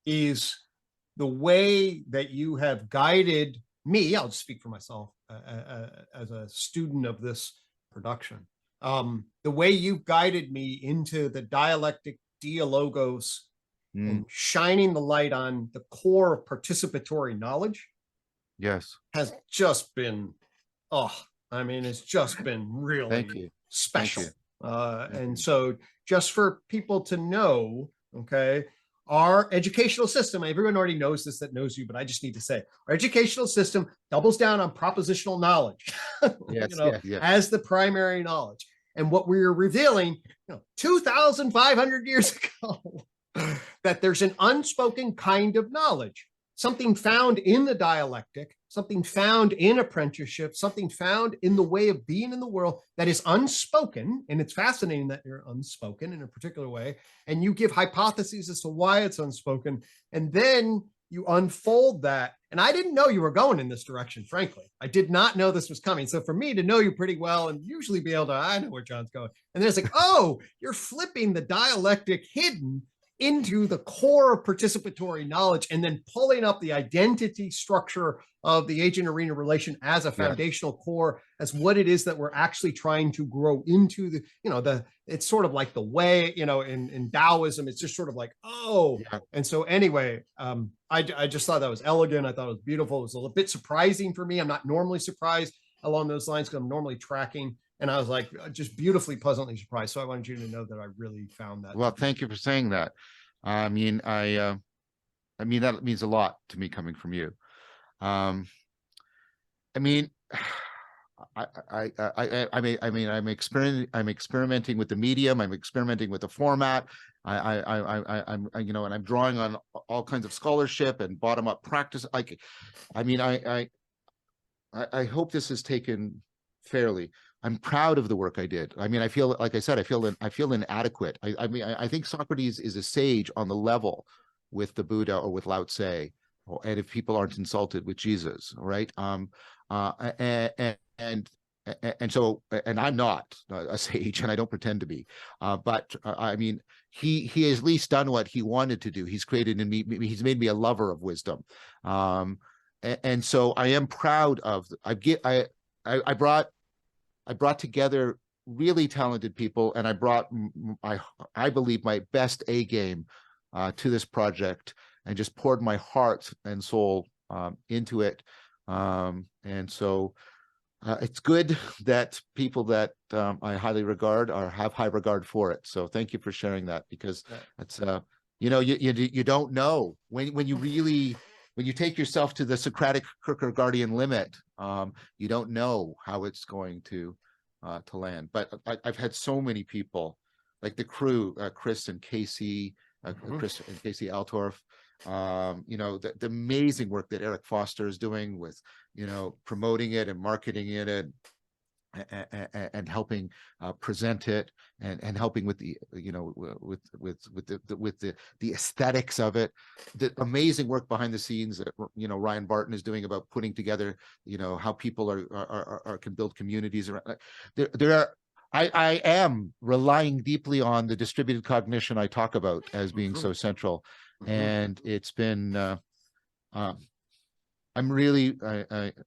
is the way that you have guided me. I'll speak for myself as a student of this production. The way you've guided me into the dialectic, dialogos, and shining the light on the core of participatory knowledge, yes, has just been, I mean, it's just been really special. And so just for people to know, okay, our educational system, everyone already knows this that knows you, but I just need to say, our educational system doubles down on propositional knowledge, as the primary knowledge. And what we're revealing, 2,500 years ago, that there's an unspoken kind of knowledge, something found in the dialectic, something found in apprenticeship, something found in the way of being in the world that is unspoken. And it's fascinating that you're unspoken in a particular way. And you give hypotheses as to why it's unspoken. And then you unfold that. And I didn't know you were going in this direction, frankly. I did not know this was coming. So for me to know you pretty well and usually be able to, I know where John's going. And then it's like, oh, you're flipping the dialectic hidden into the core of participatory knowledge and then pulling up the identity structure of the agent arena relation as a foundational core, as what it is that we're actually trying to grow into. It's sort of like the way, in Taoism, it's just sort of like, and so anyway, I just thought that was elegant. I thought it was beautiful. It was a little bit surprising for me. I'm not normally surprised along those lines because I'm normally tracking. And I was like, just beautifully, pleasantly surprised. So I wanted you to know that I really found that. Well, thank you for saying that. I mean, that means a lot to me coming from you. I'm experimenting with the medium. I'm experimenting with the format. And I'm drawing on all kinds of scholarship and bottom-up practice. I hope this is taken fairly. I'm proud of the work I did. I mean, I feel, like I said, I feel inadequate. I think Socrates is a sage on the level with the Buddha or with Lao Tse, and if people aren't insulted, with Jesus, right? And so I'm not a sage, and I don't pretend to be. But I mean, he has at least done what he wanted to do. He's created in me. He's made me a lover of wisdom. And so I am proud of. I brought together really talented people, and I brought, I believe, my best A game to this project, and just poured my heart and soul into it. And so it's good that people that I highly regard have high regard for it. So thank you for sharing that, because it's you don't know when you take yourself to the Socratic Kierkegaardian limit, you don't know how it's going to land. But I've had so many people, like the crew, Chris and Casey, Chris and Casey Altorf, the amazing work that Eric Foster is doing with, promoting it and marketing it and helping present it and helping with the with the aesthetics of it, the amazing work behind the scenes that Ryan Barton is doing about putting together how people are can build communities around. I am relying deeply on the distributed cognition I talk about as being so central, and it's been I'm really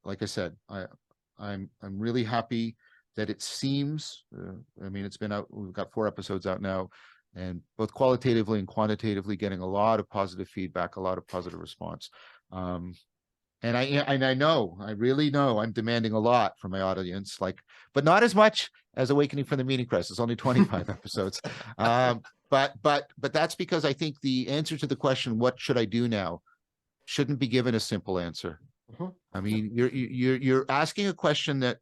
like I said, I'm really happy that it seems, it's been out, we've got 4 episodes out now, and both qualitatively and quantitatively getting a lot of positive feedback, a lot of positive response. And I really know I'm demanding a lot from my audience, but not as much as Awakening from the Meaning Crisis. It's only 25 episodes. But that's because I think the answer to the question, what should I do now, shouldn't be given a simple answer. Mhm. I mean, you're asking a question that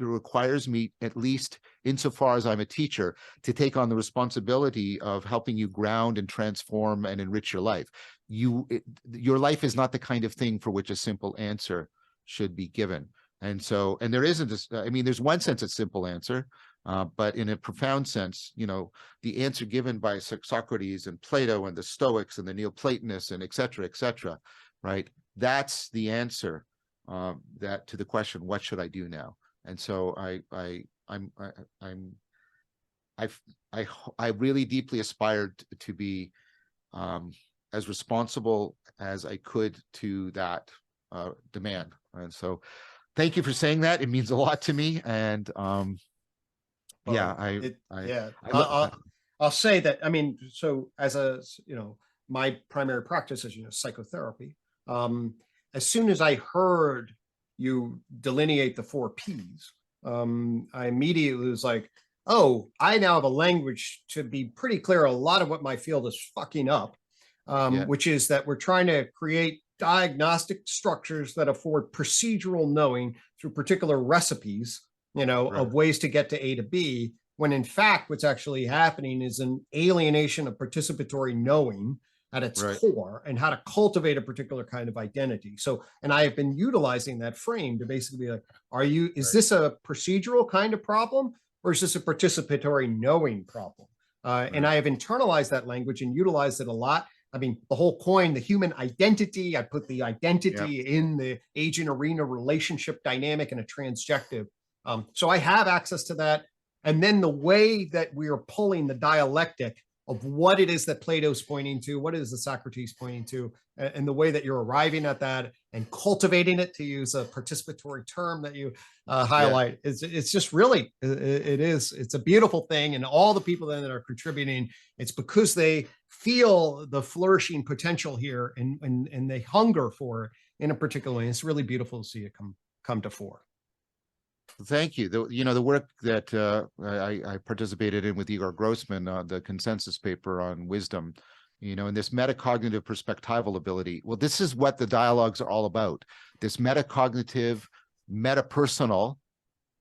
requires me, at least insofar as I'm a teacher, to take on the responsibility of helping you ground and transform and enrich your life. Your life is not the kind of thing for which a simple answer should be given. And so, and there isn't this, I mean, there's one sense a simple answer, but in a profound sense, the answer given by Socrates and Plato and the Stoics and the Neoplatonists and et cetera, right? That's the answer that to the question, what should I do now? And so I really deeply aspired to be as responsible as I could to that demand. And so thank you for saying that. It means a lot to me. And yeah, I'll say that, I mean, so as my primary practice is, psychotherapy. As soon as I heard you delineate the 4 Ps, I immediately was like, oh, I now have a language to be pretty clear. A lot of what my field is fucking up, which is that we're trying to create diagnostic structures that afford procedural knowing through particular recipes, of ways to get to A to B, when in fact, what's actually happening is an alienation of participatory knowing at its core, and how to cultivate a particular kind of identity. So, and I have been utilizing that frame to basically be like, is this a procedural kind of problem, or is this a participatory knowing problem? And I have internalized that language and utilized it a lot. I mean, the whole coin, the human identity, I put the identity in the agent arena relationship dynamic and a transjective. So I have access to that. And then the way that we are pulling the dialectic of what it is that Plato's pointing to, what is the Socrates pointing to, and the way that you're arriving at that and cultivating it, to use a participatory term that you highlight. It's just really, it's a beautiful thing. And all the people then that are contributing, it's because they feel the flourishing potential here, and they hunger for it in a particular way. It's really beautiful to see it come to fore. Thank you. The work that I participated in with Igor Grossman, the consensus paper on wisdom, and this metacognitive perspectival ability. Well, this is what the dialogues are all about. This metacognitive, metapersonal,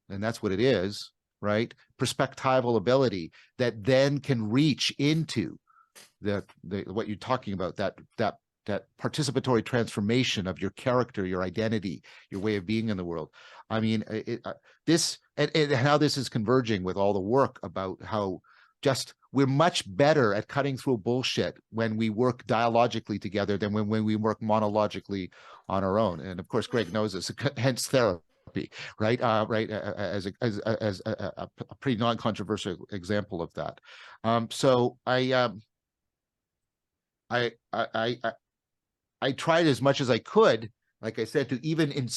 and that's what it is, right? Perspectival ability that then can reach into the what you're talking about, that participatory transformation of your character, your identity, your way of being in the world. I mean, and how this is converging with all the work about how just we're much better at cutting through bullshit when we work dialogically together than when we work monologically on our own. And of course, Gregg knows this, hence therapy, right? As a pretty non-controversial example of that. So I tried as much as I could, like I said, to even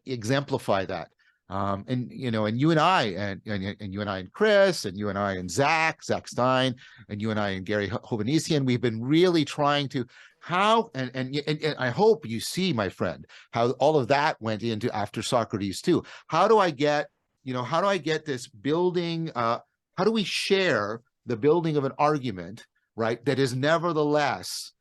exemplify that. And you and I, and you and I and Chris, and you and I and Zach Stein, and you and I and Gary Hovhannissian, we've been really trying to and I hope you see, my friend, how all of that went into After Socrates too. How do I get this building? How do we share the building of an argument, right, that is nevertheless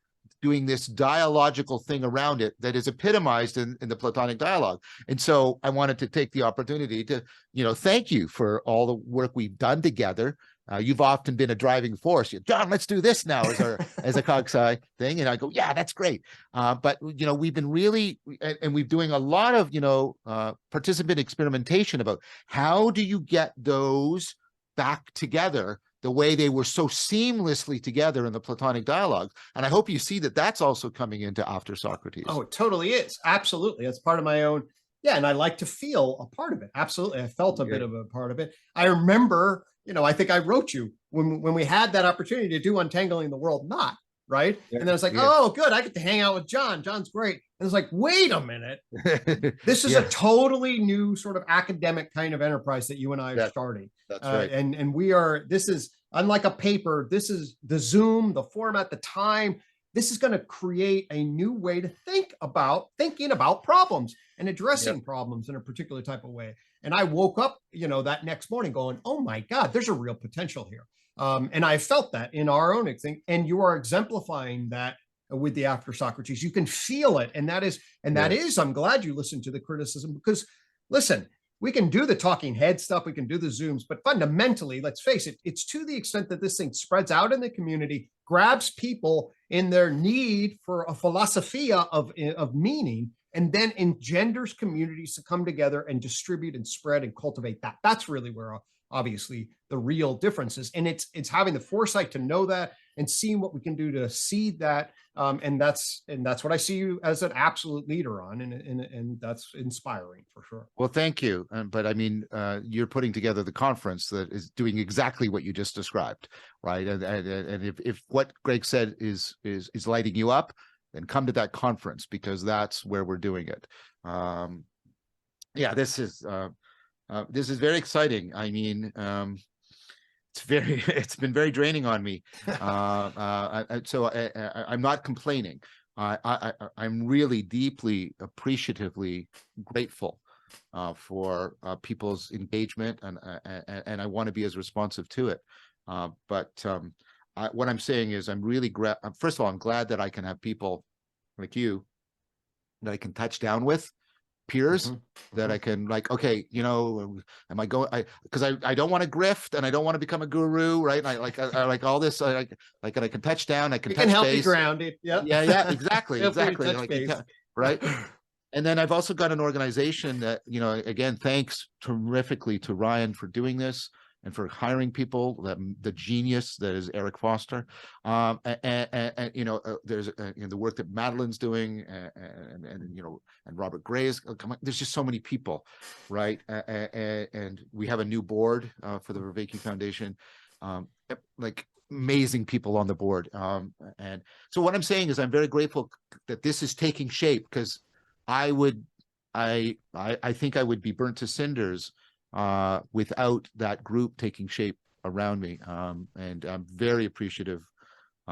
doing this dialogical thing around it that is epitomized in the Platonic dialogue? And so I wanted to take the opportunity to, thank you for all the work we've done together. You've often been a driving force. John, let's do this now as a cogsci thing. And I go, yeah, that's great. But, we've been really, and we've doing a lot of, participant experimentation about how do you get those back together the way they were so seamlessly together in the Platonic dialogue. And I hope you see that that's also coming into After Socrates. Oh, it totally is. Absolutely. That's part of my own. Yeah. And I like to feel a part of it. Absolutely. I felt a bit of a part of it. I remember, I think I wrote you when we had that opportunity to do Untangling the World Knot, right? And then I was like, oh, good. I get to hang out with John. John's great. And it's like, wait a minute. This is a totally new sort of academic kind of enterprise that you and I are starting. That's right. And this is unlike a paper. This is the Zoom, the format, the time. This is going to create a new way to thinking about problems and addressing problems in a particular type of way. And I woke up, that next morning going, oh my God, there's a real potential here. And I felt that in our own thing. And you are exemplifying that with the After Socrates. You can feel it. And that is, I'm glad you listened to the criticism, because listen, we can do the talking head stuff, we can do the Zooms, but fundamentally, let's face it, it's to the extent that this thing spreads out in the community, grabs people in their need for a philosophia of meaning, and then engenders communities to come together and distribute and spread and cultivate that. That's really where obviously the real difference is. And it's having the foresight to know that and seeing what we can do to seed that. And that's what I see you as an absolute leader on, and that's inspiring for sure. Well, thank you. But I mean, you're putting together the conference that is doing exactly what you just described, right? And if what Gregg said is lighting you up, then come to that conference, because that's where we're doing it. Yeah, this is very exciting. I mean, it's been very draining on me. So I'm not complaining. I'm really deeply appreciatively grateful for people's engagement, and I want to be as responsive to it. But what I'm saying is, first of all, I'm glad that I can have people like you that I can touch down with, peers, that I can, like, okay, you know, am I going, because I don't want to grift, and I don't want to become a guru, right? I like all this, and I can touch down, I can touch help base. You grounded. Yeah, exactly. Like, right. And then I've also got an organization that, you know, again, thanks terrifically to Ryan for doing this and for hiring people, the genius that is Eric Foster, and you know, there's the work that Madeline's doing, and you know, and Robert Gray is coming. There's just so many people, right? And we have a new board for the Vervaeke Foundation, like amazing people on the board. And so what I'm saying is, I'm very grateful that this is taking shape, because I think I would be burnt to cinders without that group taking shape around me, and I'm very appreciative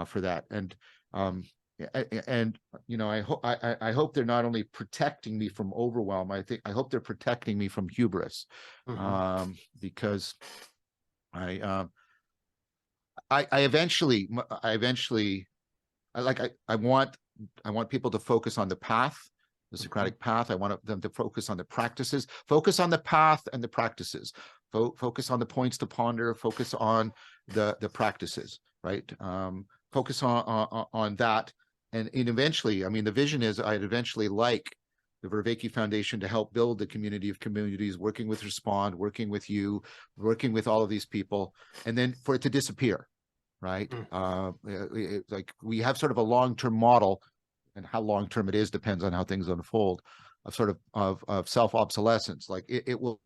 for that. And you know, I hope they're not only protecting me from overwhelm. I hope they're protecting me from hubris, because I eventually I want people to focus on the path, the Socratic path. I want them to focus on the practices, focus on the path and the practices, focus on the points to ponder, focus on the practices, right? Focus on that. And eventually, I mean, the vision is I'd eventually like the Vervaeke Foundation to help build the community of communities, working with Respond, working with you, working with all of these people, and then for it to disappear, right? Like, we have sort of a long-term model, and how long-term it is depends on how things unfold, of sort of self-obsolescence. Like it will,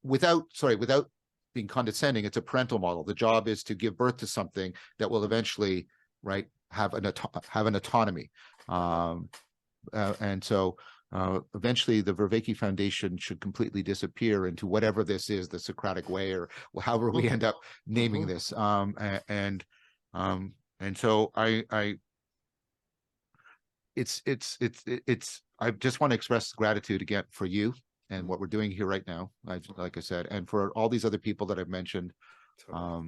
without being condescending, it's a parental model. The job is to give birth to something that will eventually, right, have an autonomy. And so eventually the Vervaeke Foundation should completely disappear into whatever this is, the Socratic way, or however we end up naming this. And so I just want to express gratitude again for you and what we're doing here right now, like I said, and for all these other people that I've mentioned,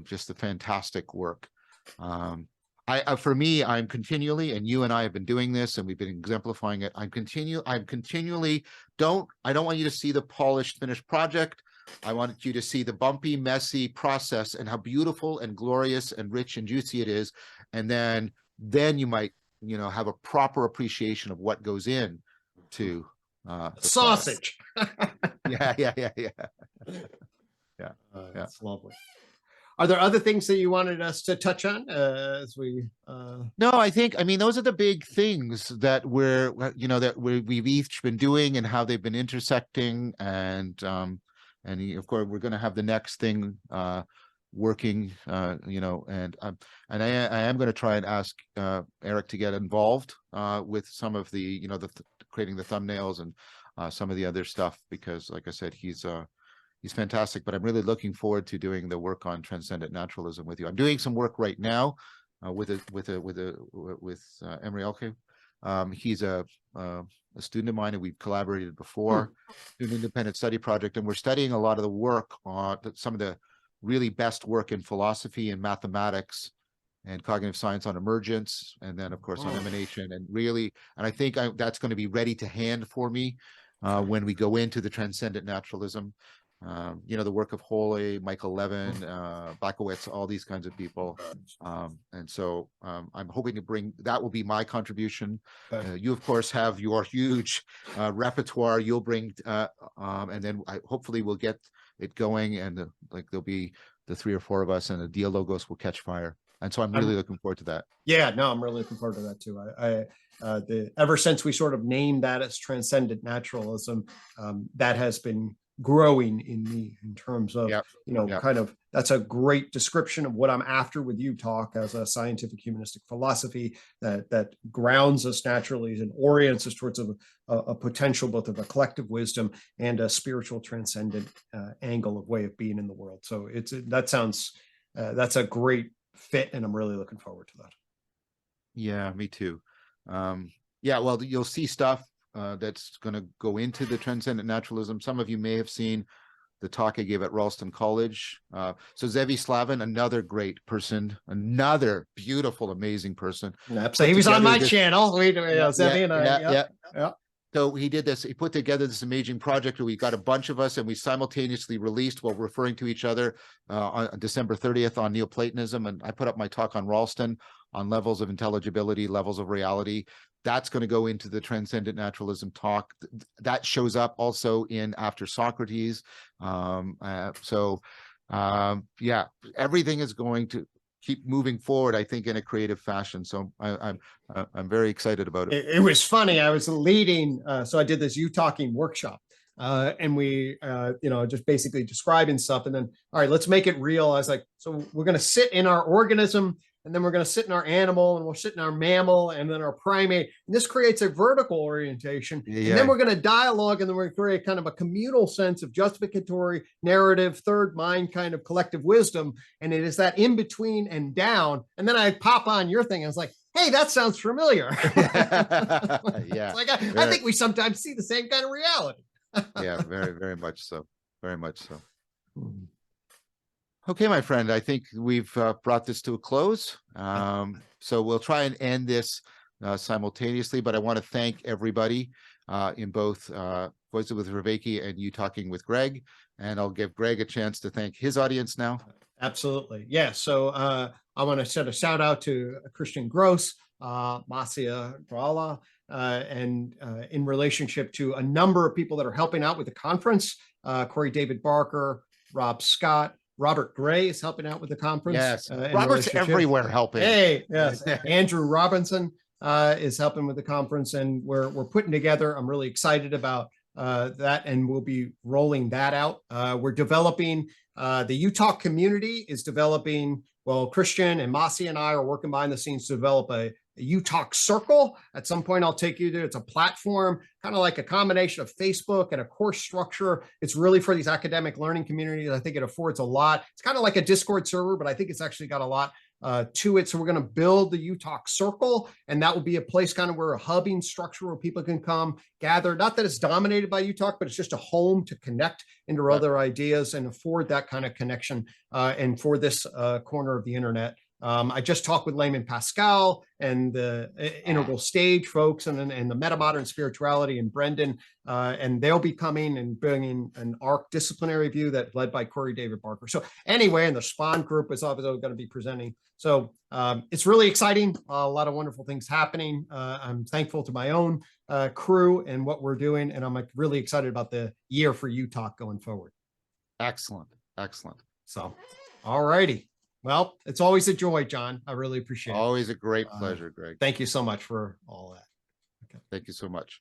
just the fantastic work. For me, I'm continually, and you and I have been doing this, and we've been exemplifying it. I don't want you to see the polished, finished project. I want you to see the bumpy, messy process, and how beautiful and glorious and rich and juicy it is. And then you might, you know, have a proper appreciation of what goes in to sausage. Yeah. That's lovely. Are there other things that you wanted us to touch on as we? No, I mean, those are the big things that we've each been doing, and how they've been intersecting, and of course we're going to have the next thing working, you know, and I am going to try and ask Eric to get involved with some of the, you know, creating the thumbnails and some of the other stuff, because like I said, he's fantastic. But I'm really looking forward to doing the work on Transcendent Naturalism with you. I'm doing some work right now with Emery Elke. He's a student of mine, and we've collaborated before, an independent study project, and we're studying a lot of the work on some of the really best work in philosophy and mathematics and cognitive science on emergence, and then of course on emanation, and really, and I think that's going to be ready to hand for me when we go into the transcendent naturalism. The work of Hoyle, Michael Levin, Blackowitz, all these kinds of people. And so I'm hoping to bring, that will be my contribution. You, of course, have your huge repertoire you'll bring, and then hopefully we'll get it going, and there'll be the 3 or 4 of us, and the dialogos will catch fire. And so I'm really looking forward to that. Yeah, no, I'm really looking forward to that too. Ever since we sort of named that as transcendent naturalism, that has been growing in me in terms of, kind of, that's a great description of what I'm after with UTOK as a scientific humanistic philosophy that grounds us naturally and orients us towards a potential both of a collective wisdom and a spiritual transcendent angle of way of being in the world. So that's a great fit, and I'm really looking forward to that. Yeah, me too. Well, you'll see stuff that's going to go into the transcendent naturalism. Some of you may have seen the talk I gave at Ralston College. So Zevi Slavin, another great person, another beautiful, amazing person. So he was on my channel. Zevi and I. Yeah. So he did this, he put together this amazing project where we got a bunch of us and we simultaneously released while referring to each other on December 30th on Neoplatonism. And I put up my talk on Ralston on levels of intelligibility, levels of reality. That's going to go into the transcendent naturalism talk. That shows up also in After Socrates. Everything is going to keep moving forward, I think, in a creative fashion. So I'm very excited about it. It was funny. I was leading, so I did this UTOKing workshop, and we, just basically describing stuff. And then, all right, let's make it real. I was like, so we're going to sit in our organism, and then we're going to sit in our animal, and we'll sit in our mammal, and then our primate. And this creates a vertical orientation. Yeah. And then we're going to dialogue, and then we're going to create kind of a communal sense of justificatory, narrative, third mind kind of collective wisdom. And it is that in between and down. And then I pop on your thing. I was like, hey, that sounds familiar. Yeah. It's like, I think we sometimes see the same kind of reality. Yeah, very, very much so. Very much so. Okay, my friend, I think we've brought this to a close. So we'll try and end this simultaneously, but I want to thank everybody in both Voices with Vervaeke and UTOKing with Gregg. And I'll give Gregg a chance to thank his audience now. Absolutely. Yeah. So I want to send a shout out to Christian Gross, Masia Grala, and in relationship to a number of people that are helping out with the conference, Corey David Barker, Rob Scott, Robert Gray is helping out with the conference. Yes, Robert's everywhere helping. Hey, yes. Andrew Robinson is helping with the conference, and we're putting together. I'm really excited about that, and we'll be rolling that out. We're developing, the UTOK community is developing, well, Christian and Masi and I are working behind the scenes to develop a UTOK circle. At some point, I'll take you there. It's a platform, kind of like a combination of Facebook and a course structure. It's really for these academic learning communities. I think it affords a lot. It's kind of like a Discord server, but I think it's actually got a lot to it. So we're going to build the UTOK circle, and that will be a place kind of where a hubbing structure where people can come gather. Not that it's dominated by UTOK, but it's just a home to connect into other ideas and afford that kind of connection. And for this corner of the internet, I just talked with Layman Pascal and the Integral Stage folks and the Metamodern Spirituality and Brendan, and they'll be coming and bringing an ARC disciplinary view that led by Corey David Barker. So anyway, and the Spawn group is obviously going to be presenting. So it's really exciting. A lot of wonderful things happening. I'm thankful to my own crew and what we're doing, and I'm really excited about the year for UTOK going forward. Excellent. Excellent. So, all righty. Well, it's always a joy, John. I really appreciate it. Always a great pleasure, Gregg. Thank you so much for all that. Okay. Thank you so much.